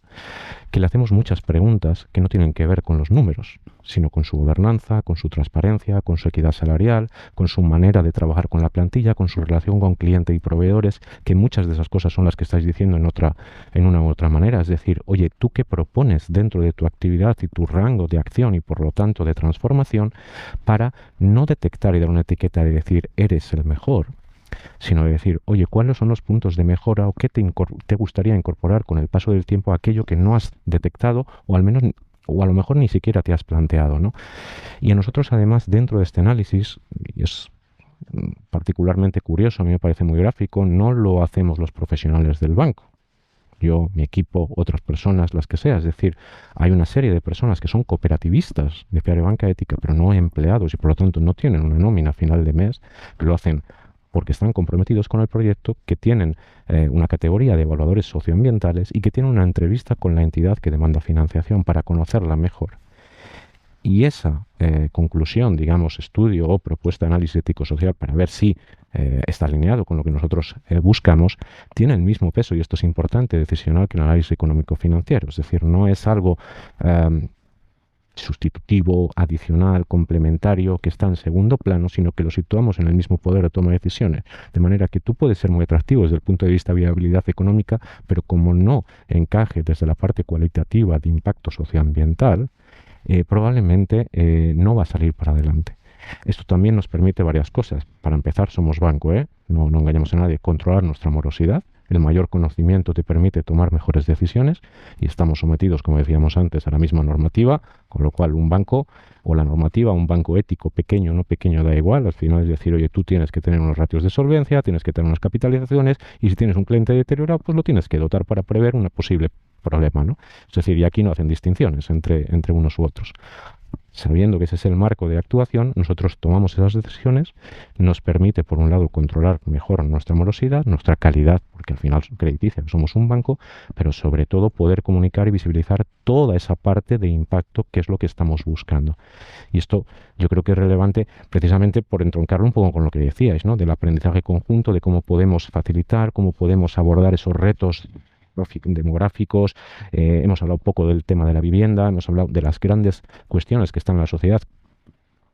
que le hacemos muchas preguntas que no tienen que ver con los números, sino con su gobernanza, con su transparencia, con su equidad salarial, con su manera de trabajar con la plantilla, con su relación con cliente y proveedores, que muchas de esas cosas son las que estáis diciendo en una u otra manera. Es decir, oye, ¿tú qué propones dentro de tu actividad y tu rango de acción y por lo tanto de transformación para no detectar y dar una etiqueta de decir eres el mejor, sino de decir, oye, ¿cuáles son los puntos de mejora o qué te gustaría incorporar con el paso del tiempo a aquello que no has detectado o al menos o a lo mejor ni siquiera te has planteado, ¿no? Y a nosotros además dentro de este análisis, y es particularmente curioso, a mí me parece muy gráfico, no lo hacemos los profesionales del banco. Yo, mi equipo, otras personas, las que sea. Es decir, hay una serie de personas que son cooperativistas de Fiare Banca Ética, pero no empleados y por lo tanto no tienen una nómina a final de mes, que lo hacen porque están comprometidos con el proyecto, que tienen una categoría de evaluadores socioambientales y que tienen una entrevista con la entidad que demanda financiación para conocerla mejor. Y esa conclusión, digamos, estudio o propuesta de análisis ético-social para ver si está alineado con lo que nosotros buscamos, tiene el mismo peso, y esto es importante, decisional que el análisis económico-financiero. Es decir, no es algo sustitutivo, adicional, complementario, que está en segundo plano, sino que lo situamos en el mismo poder de toma de decisiones. De manera que tú puedes ser muy atractivo desde el punto de vista de viabilidad económica, pero como no encaje desde la parte cualitativa de impacto socioambiental, probablemente no va a salir para adelante. Esto también nos permite varias cosas. Para empezar, somos banco, no engañamos a nadie, controlar nuestra morosidad. El mayor conocimiento te permite tomar mejores decisiones y estamos sometidos, como decíamos antes, a la misma normativa, con lo cual un banco o la normativa, un banco ético, pequeño o no pequeño, da igual. Al final es decir, oye, tú tienes que tener unos ratios de solvencia, tienes que tener unas capitalizaciones y si tienes un cliente deteriorado, pues lo tienes que dotar para prever una posible problema, ¿no? Es decir, y aquí no hacen distinciones entre unos u otros. Sabiendo que ese es el marco de actuación, nosotros tomamos esas decisiones, nos permite, por un lado, controlar mejor nuestra morosidad, nuestra calidad, porque al final crediticia, somos un banco, pero sobre todo poder comunicar y visibilizar toda esa parte de impacto que es lo que estamos buscando. Y esto yo creo que es relevante precisamente por entroncarlo un poco con lo que decíais, ¿no? Del aprendizaje conjunto, de cómo podemos facilitar, cómo podemos abordar esos retos demográficos, hemos hablado un poco del tema de la vivienda, hemos hablado de las grandes cuestiones que están en la sociedad,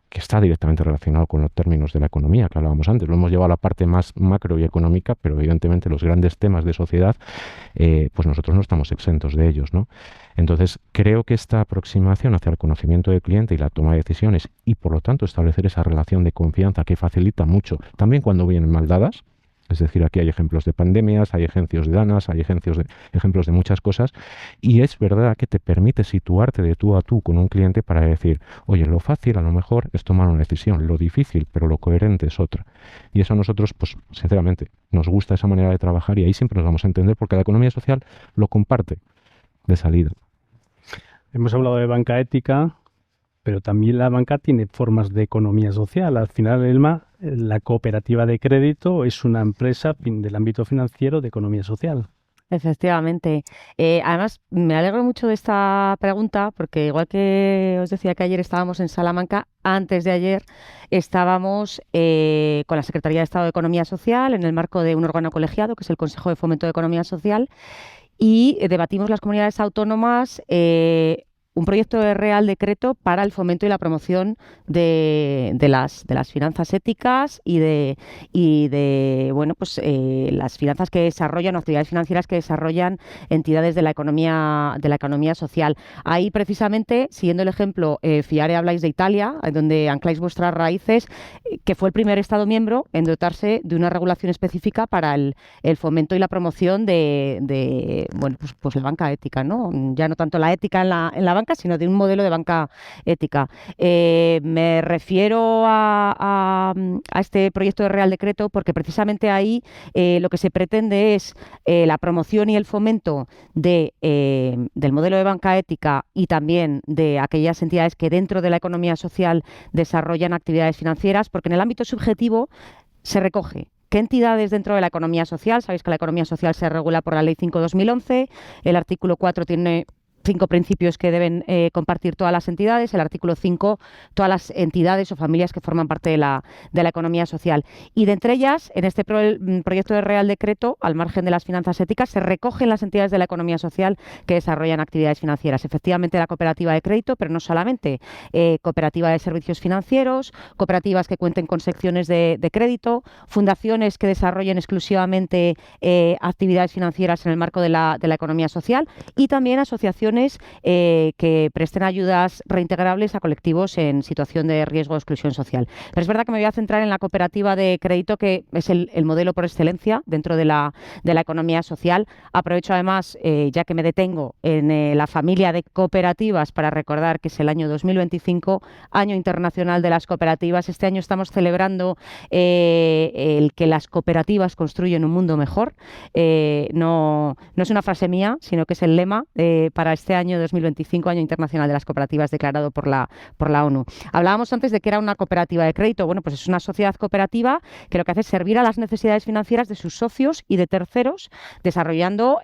que está directamente relacionado con los términos de la economía que hablábamos antes. Lo hemos llevado a la parte más macro y económica, pero evidentemente los grandes temas de sociedad, pues nosotros no estamos exentos de ellos, ¿no? Entonces, creo que esta aproximación hacia el conocimiento del cliente y la toma de decisiones y, por lo tanto, establecer esa relación de confianza que facilita mucho, también cuando vienen mal dadas. Es decir, aquí hay ejemplos de pandemias, hay ejemplos de danas, hay ejemplos de muchas cosas, y es verdad que te permite situarte de tú a tú con un cliente para decir, oye, lo fácil a lo mejor es tomar una decisión, lo difícil, pero lo coherente es otra. Y eso a nosotros, pues sinceramente, nos gusta esa manera de trabajar y ahí siempre nos vamos a entender porque la economía social lo comparte de salida. Hemos hablado de banca ética, pero también la banca tiene formas de economía social. Al final, Elma, la cooperativa de crédito es una empresa del ámbito financiero de economía social. Efectivamente. Además, me alegro mucho de esta pregunta porque igual que os decía que ayer estábamos en Salamanca, antes de ayer estábamos con la Secretaría de Estado de Economía Social en el marco de un órgano colegiado que es el Consejo de Fomento de Economía Social y debatimos las comunidades autónomas un proyecto de Real Decreto para el fomento y la promoción de las finanzas éticas y de bueno, pues las finanzas que desarrollan, o actividades financieras que desarrollan entidades de la economía social. Ahí, precisamente, siguiendo el ejemplo, Fiare habláis de Italia, donde ancláis vuestras raíces, que fue el primer Estado miembro en dotarse de una regulación específica para el fomento y la promoción de bueno, pues la banca ética, ¿no? Ya no tanto la ética en la banca, sino de un modelo de banca ética. Me refiero a este proyecto de Real Decreto porque precisamente ahí lo que se pretende es la promoción y el fomento del modelo de banca ética y también de aquellas entidades que dentro de la economía social desarrollan actividades financieras, porque en el ámbito subjetivo se recoge qué entidades dentro de la economía social. Sabéis que la economía social se regula por la Ley 5/2011, el artículo 4 tiene 5 principios que deben compartir todas las entidades, el artículo 5, todas las entidades o familias que forman parte de la economía social. Y de entre ellas, en este proyecto de Real Decreto, al margen de las finanzas éticas, se recogen las entidades de la economía social que desarrollan actividades financieras. Efectivamente, la cooperativa de crédito, pero no solamente, cooperativa de servicios financieros, cooperativas que cuenten con secciones de crédito, fundaciones que desarrollen exclusivamente actividades financieras en el marco de la economía social y también asociaciones que presten ayudas reintegrables a colectivos en situación de riesgo o exclusión social. Pero es verdad que me voy a centrar en la cooperativa de crédito, que es el modelo por excelencia dentro de la economía social. Aprovecho además, ya que me detengo en la familia de cooperativas, para recordar que es el año 2025, Año Internacional de las Cooperativas. Este año estamos celebrando el que las cooperativas construyen un mundo mejor. No es una frase mía, sino que es el lema para este año 2025, Año Internacional de las Cooperativas, declarado por la ONU. Hablábamos antes de que era una cooperativa de crédito. Bueno, pues es una sociedad cooperativa que lo que hace es servir a las necesidades financieras de sus socios y de terceros, desarrollando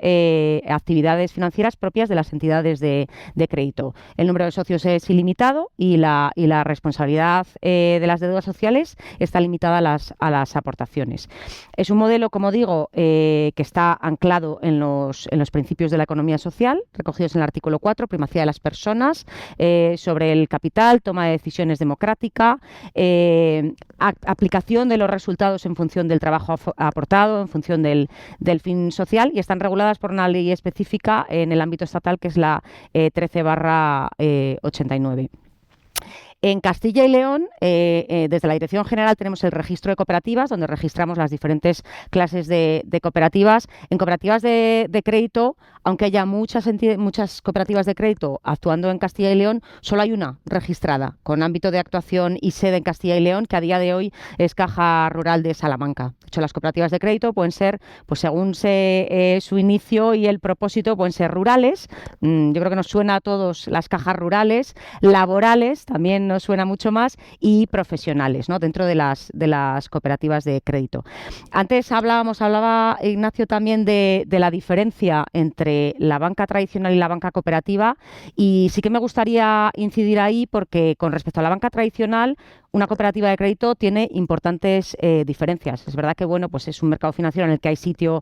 actividades financieras propias de las entidades de crédito. El número de socios es ilimitado y la responsabilidad de las deudas sociales está limitada a las aportaciones. Es un modelo, como digo, que está anclado en los principios de la economía social, recogidos en el artículo 4, primacía de las personas sobre el capital, toma de decisiones democrática, aplicación de los resultados en función del trabajo aportado, en función del fin social, y están reguladas por una ley específica en el ámbito estatal, que es la 13/89. En Castilla y León, desde la Dirección General, tenemos el registro de cooperativas, donde registramos las diferentes clases de cooperativas. En cooperativas de crédito, aunque haya muchas cooperativas de crédito actuando en Castilla y León, solo hay una registrada, con ámbito de actuación y sede en Castilla y León, que a día de hoy es Caja Rural de Salamanca. De hecho, las cooperativas de crédito pueden ser, pues según su inicio y el propósito, pueden ser rurales. Yo creo que nos suena a todos las cajas rurales, laborales, también nos suena mucho más, y profesionales, ¿no?, dentro de las cooperativas de crédito. Antes hablaba Ignacio también de la diferencia entre la banca tradicional y la banca cooperativa, y sí que me gustaría incidir ahí, porque con respecto a la banca tradicional, una cooperativa de crédito tiene importantes diferencias. Es verdad que, bueno, pues es un mercado financiero en el que hay sitio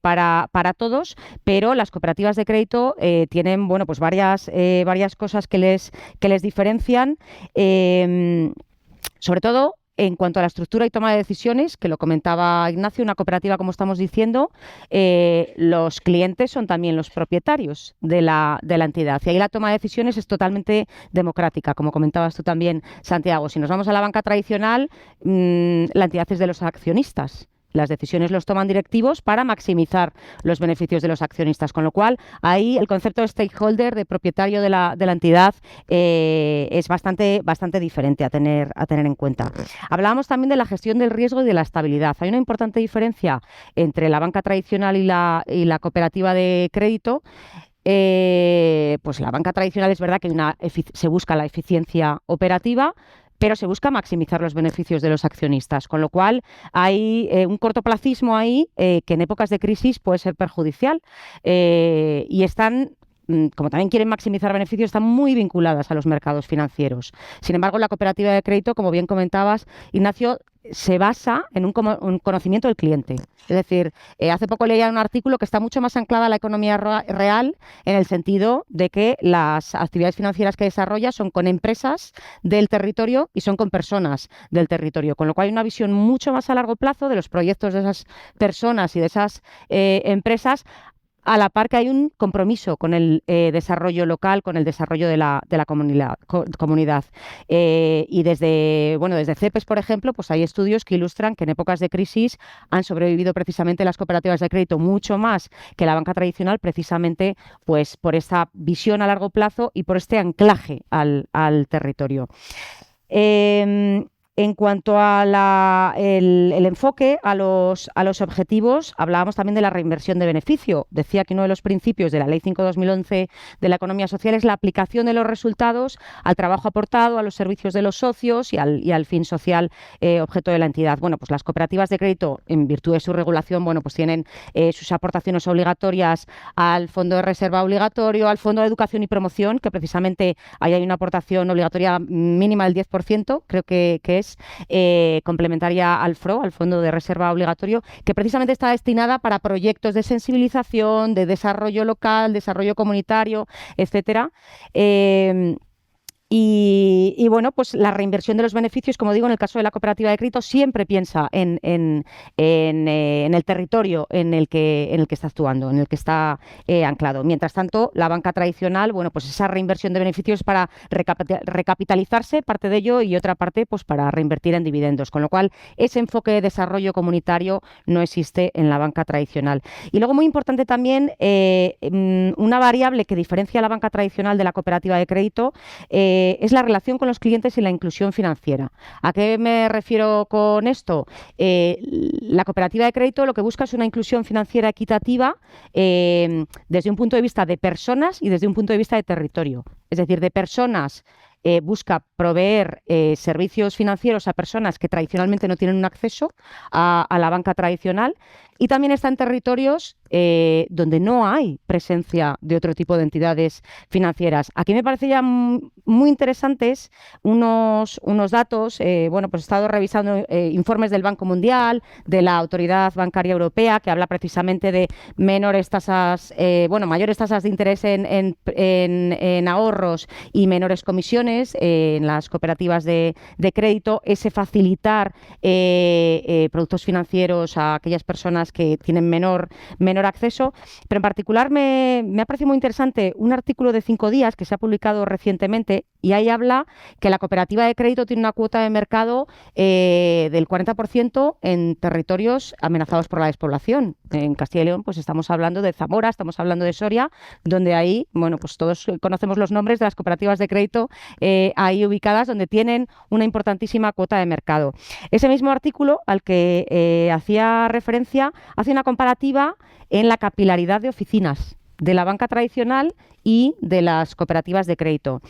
para todos, pero las cooperativas de crédito tienen, bueno, pues varias cosas que les diferencian, sobre todo en cuanto a la estructura y toma de decisiones, que lo comentaba Ignacio. Una cooperativa, como estamos diciendo, los clientes son también los propietarios de la entidad. Y ahí la toma de decisiones es totalmente democrática, como comentabas tú también, Santiago. Si nos vamos a la banca tradicional, la entidad es de los accionistas. Las decisiones los toman directivos para maximizar los beneficios de los accionistas, con lo cual ahí el concepto de stakeholder, de propietario de la entidad, es bastante diferente a tener en cuenta. Hablábamos también de la gestión del riesgo y de la estabilidad. Hay una importante diferencia entre la banca tradicional y la cooperativa de crédito. Pues la banca tradicional, es verdad que se busca la eficiencia operativa, pero se busca maximizar los beneficios de los accionistas, con lo cual hay un cortoplacismo ahí que en épocas de crisis puede ser perjudicial, y están, como también quieren maximizar beneficios, están muy vinculadas a los mercados financieros. Sin embargo, la cooperativa de crédito, como bien comentabas, Ignacio, se basa en un conocimiento del cliente. Es decir, hace poco leía un artículo que está mucho más anclada a la economía real, en el sentido de que las actividades financieras que desarrolla son con empresas del territorio y son con personas del territorio, con lo cual hay una visión mucho más a largo plazo de los proyectos de esas personas y de esas empresas, a la par que hay un compromiso con el desarrollo local, con el desarrollo de la comunidad. Y desde CEPES, por ejemplo, pues hay estudios que ilustran que en épocas de crisis han sobrevivido precisamente las cooperativas de crédito mucho más que la banca tradicional, precisamente pues por esta visión a largo plazo y por este anclaje al territorio. En cuanto a el enfoque a los objetivos, hablábamos también de la reinversión de beneficio. Decía que uno de los principios de la Ley 5/2011 de la economía social es la aplicación de los resultados al trabajo aportado, a los servicios de los socios y al fin social objeto de la entidad. Bueno, pues las cooperativas de crédito, en virtud de su regulación, bueno, pues tienen sus aportaciones obligatorias al Fondo de Reserva Obligatorio, al Fondo de Educación y Promoción, que precisamente ahí hay una aportación obligatoria mínima del 10%, creo que es complementaria al FRO, al Fondo de Reserva Obligatorio, que precisamente está destinada para proyectos de sensibilización, de desarrollo local, desarrollo comunitario, etcétera. Y bueno, pues la reinversión de los beneficios, como digo, en el caso de la cooperativa de crédito, siempre piensa en el territorio en el que está actuando, en el que está anclado. Mientras tanto, la banca tradicional, bueno, pues esa reinversión de beneficios para recapitalizarse, parte de ello, y otra parte, pues para reinvertir en dividendos. Con lo cual, ese enfoque de desarrollo comunitario no existe en la banca tradicional. Y luego, muy importante también, una variable que diferencia a la banca tradicional de la cooperativa de crédito es la relación con los clientes y la inclusión financiera. ¿A qué me refiero con esto? La cooperativa de crédito lo que busca es una inclusión financiera equitativa desde un punto de vista de personas y desde un punto de vista de territorio. Es decir, de personas busca proveer servicios financieros a personas que tradicionalmente no tienen un acceso a la banca tradicional, y también está en territorios donde no hay presencia de otro tipo de entidades financieras. Aquí me parece ya muy interesantes unos datos. Bueno, pues he estado revisando informes del Banco Mundial, de la Autoridad Bancaria Europea, que habla precisamente de mayores tasas de interés en ahorros y menores comisiones en las cooperativas de crédito, ese facilitar productos financieros a aquellas personas que tienen menor acceso. Pero en particular me ha parecido muy interesante un artículo de 5 días que se ha publicado recientemente, y ahí habla que la cooperativa de crédito tiene una cuota de mercado del 40% en territorios amenazados por la despoblación. En Castilla y León pues estamos hablando de Zamora, estamos hablando de Soria, donde ahí, bueno, pues todos conocemos los nombres de las cooperativas de crédito ahí ubicadas, donde tienen una importantísima cuota de mercado. Ese mismo artículo al que hacía referencia hace una comparativa en la capilaridad de oficinas de la banca tradicional y de las cooperativas de crédito.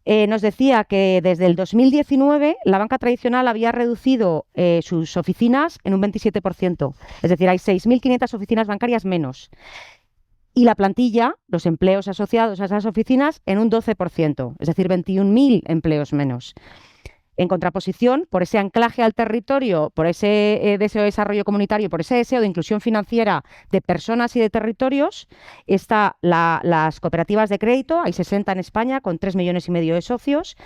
Nos decía que desde el 2019 la banca tradicional había reducido sus oficinas en un 27%. Es decir, hay 6.500 oficinas bancarias menos. Y la plantilla, los empleos asociados a esas oficinas, en un 12%. Es decir, 21.000 empleos menos. En contraposición, por ese anclaje al territorio, por ese deseo de desarrollo comunitario, por ese deseo de inclusión financiera de personas y de territorios, están las cooperativas de crédito. Hay 60 en España, con 3,5 millones de socios,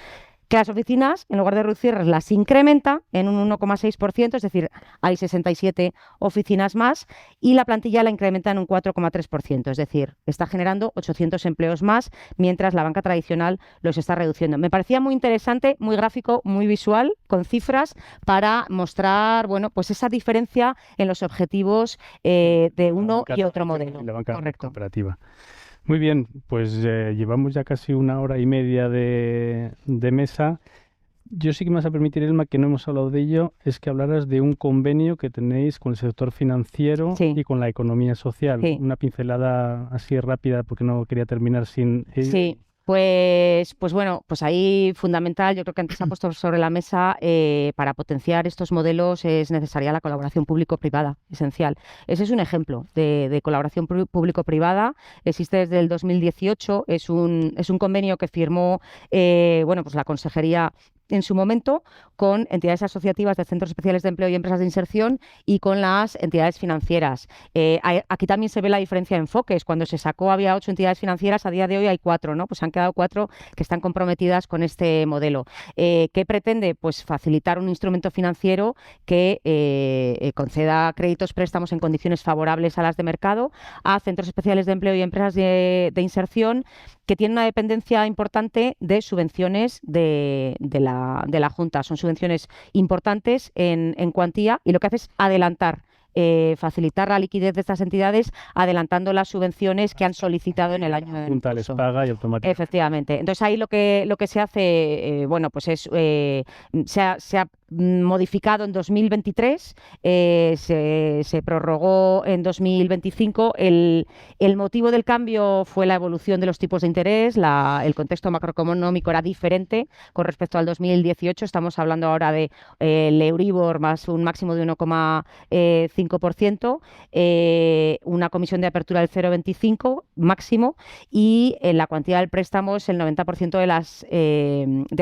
que las oficinas, en lugar de reducirlas, las incrementa en un 1,6%, es decir, hay 67 oficinas más, y la plantilla la incrementa en un 4,3%, es decir, está generando 800 empleos más, mientras la banca tradicional los está reduciendo. Me parecía muy interesante, muy gráfico, muy visual, con cifras, para mostrar, bueno, pues esa diferencia en los objetivos de uno y otro modelo. La banca Correcto. cooperativa. Muy bien, pues llevamos ya casi 1 hora y media de mesa. Yo sí que me vas a permitir, Elma, que no hemos hablado de ello, es que hablaras de un convenio que tenéis con el sector financiero y con la economía social. Sí. Una pincelada así rápida, porque no quería terminar sin ello. Sí. Pues bueno, pues ahí fundamental, yo creo que antes se ha puesto sobre la mesa, para potenciar estos modelos es necesaria la colaboración público-privada, esencial. Ese es un ejemplo de colaboración público-privada, existe desde el 2018, es un convenio que firmó pues la Consejería en su momento con entidades asociativas de centros especiales de empleo y empresas de inserción y con las entidades financieras. Aquí también se ve la diferencia de enfoques. Cuando se sacó había 8 entidades financieras, a día de hoy hay 4, ¿no? Pues han quedado 4 que están comprometidas con este modelo. ¿Qué pretende? Pues facilitar un instrumento financiero que conceda créditos, préstamos en condiciones favorables a las de mercado a centros especiales de empleo y empresas de inserción que tienen una dependencia importante de subvenciones de la Junta. Son subvenciones importantes en cuantía y lo que hace es adelantar, facilitar la liquidez de estas entidades adelantando las subvenciones que han solicitado en el año La Junta les paga y automáticamente. Efectivamente. Entonces ahí lo que se hace, bueno, pues es se ha modificado en 2023, se prorrogó en 2025. El motivo del cambio fue la evolución de los tipos de interés. El contexto macroeconómico era diferente con respecto al 2018. Estamos hablando ahora de el Euribor más un máximo de 1,5%, una comisión de apertura del 0,25 máximo y la cuantía del préstamo es el 90% de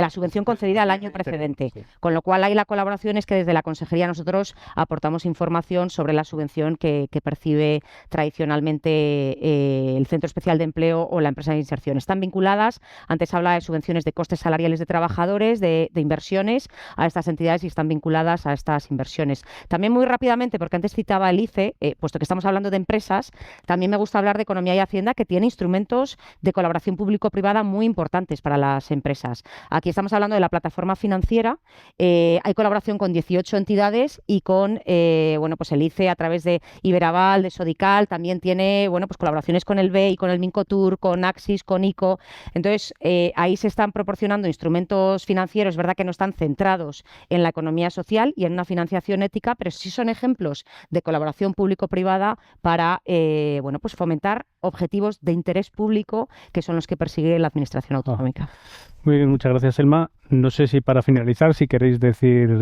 la subvención concedida al año precedente. Sí. Con lo cual ahí la colaboración es que desde la Consejería nosotros aportamos información sobre la subvención que percibe tradicionalmente el Centro Especial de Empleo o la empresa de inserción. Están vinculadas, antes hablaba de subvenciones de costes salariales de trabajadores, de inversiones a estas entidades y están vinculadas a estas inversiones. También muy rápidamente, porque antes citaba el ICE, puesto que estamos hablando de empresas, también me gusta hablar de Economía y Hacienda, que tiene instrumentos de colaboración público-privada muy importantes para las empresas. Aquí estamos hablando de la plataforma financiera. Hay colaboración con 18 entidades y con bueno, pues el ICE a través de Iberaval, de Sodical, también tiene bueno, pues colaboraciones con el BEI, con el Mincotur, con Axis, con ICO. Entonces, ahí se están proporcionando instrumentos financieros, es verdad que no están centrados en la economía social y en una financiación ética, pero sí son ejemplos de colaboración público-privada para bueno, pues fomentar objetivos de interés público que son los que persigue la Administración autonómica. Muy bien, muchas gracias, Elma. No sé si para finalizar, si queréis decir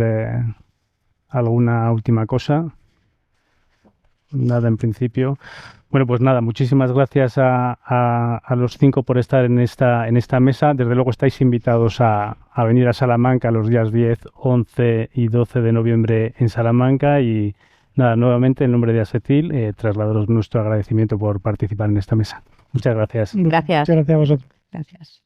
alguna última cosa. Nada, en principio. Bueno, pues nada, muchísimas gracias a los 5 por estar en esta mesa. Desde luego estáis invitados a venir a Salamanca los días 10, 11 y 12 de noviembre en Salamanca y nada, nuevamente en nombre de ASECIL, trasladaros nuestro agradecimiento por participar en esta mesa. Muchas gracias. Gracias. Muchas gracias a vosotros. Gracias.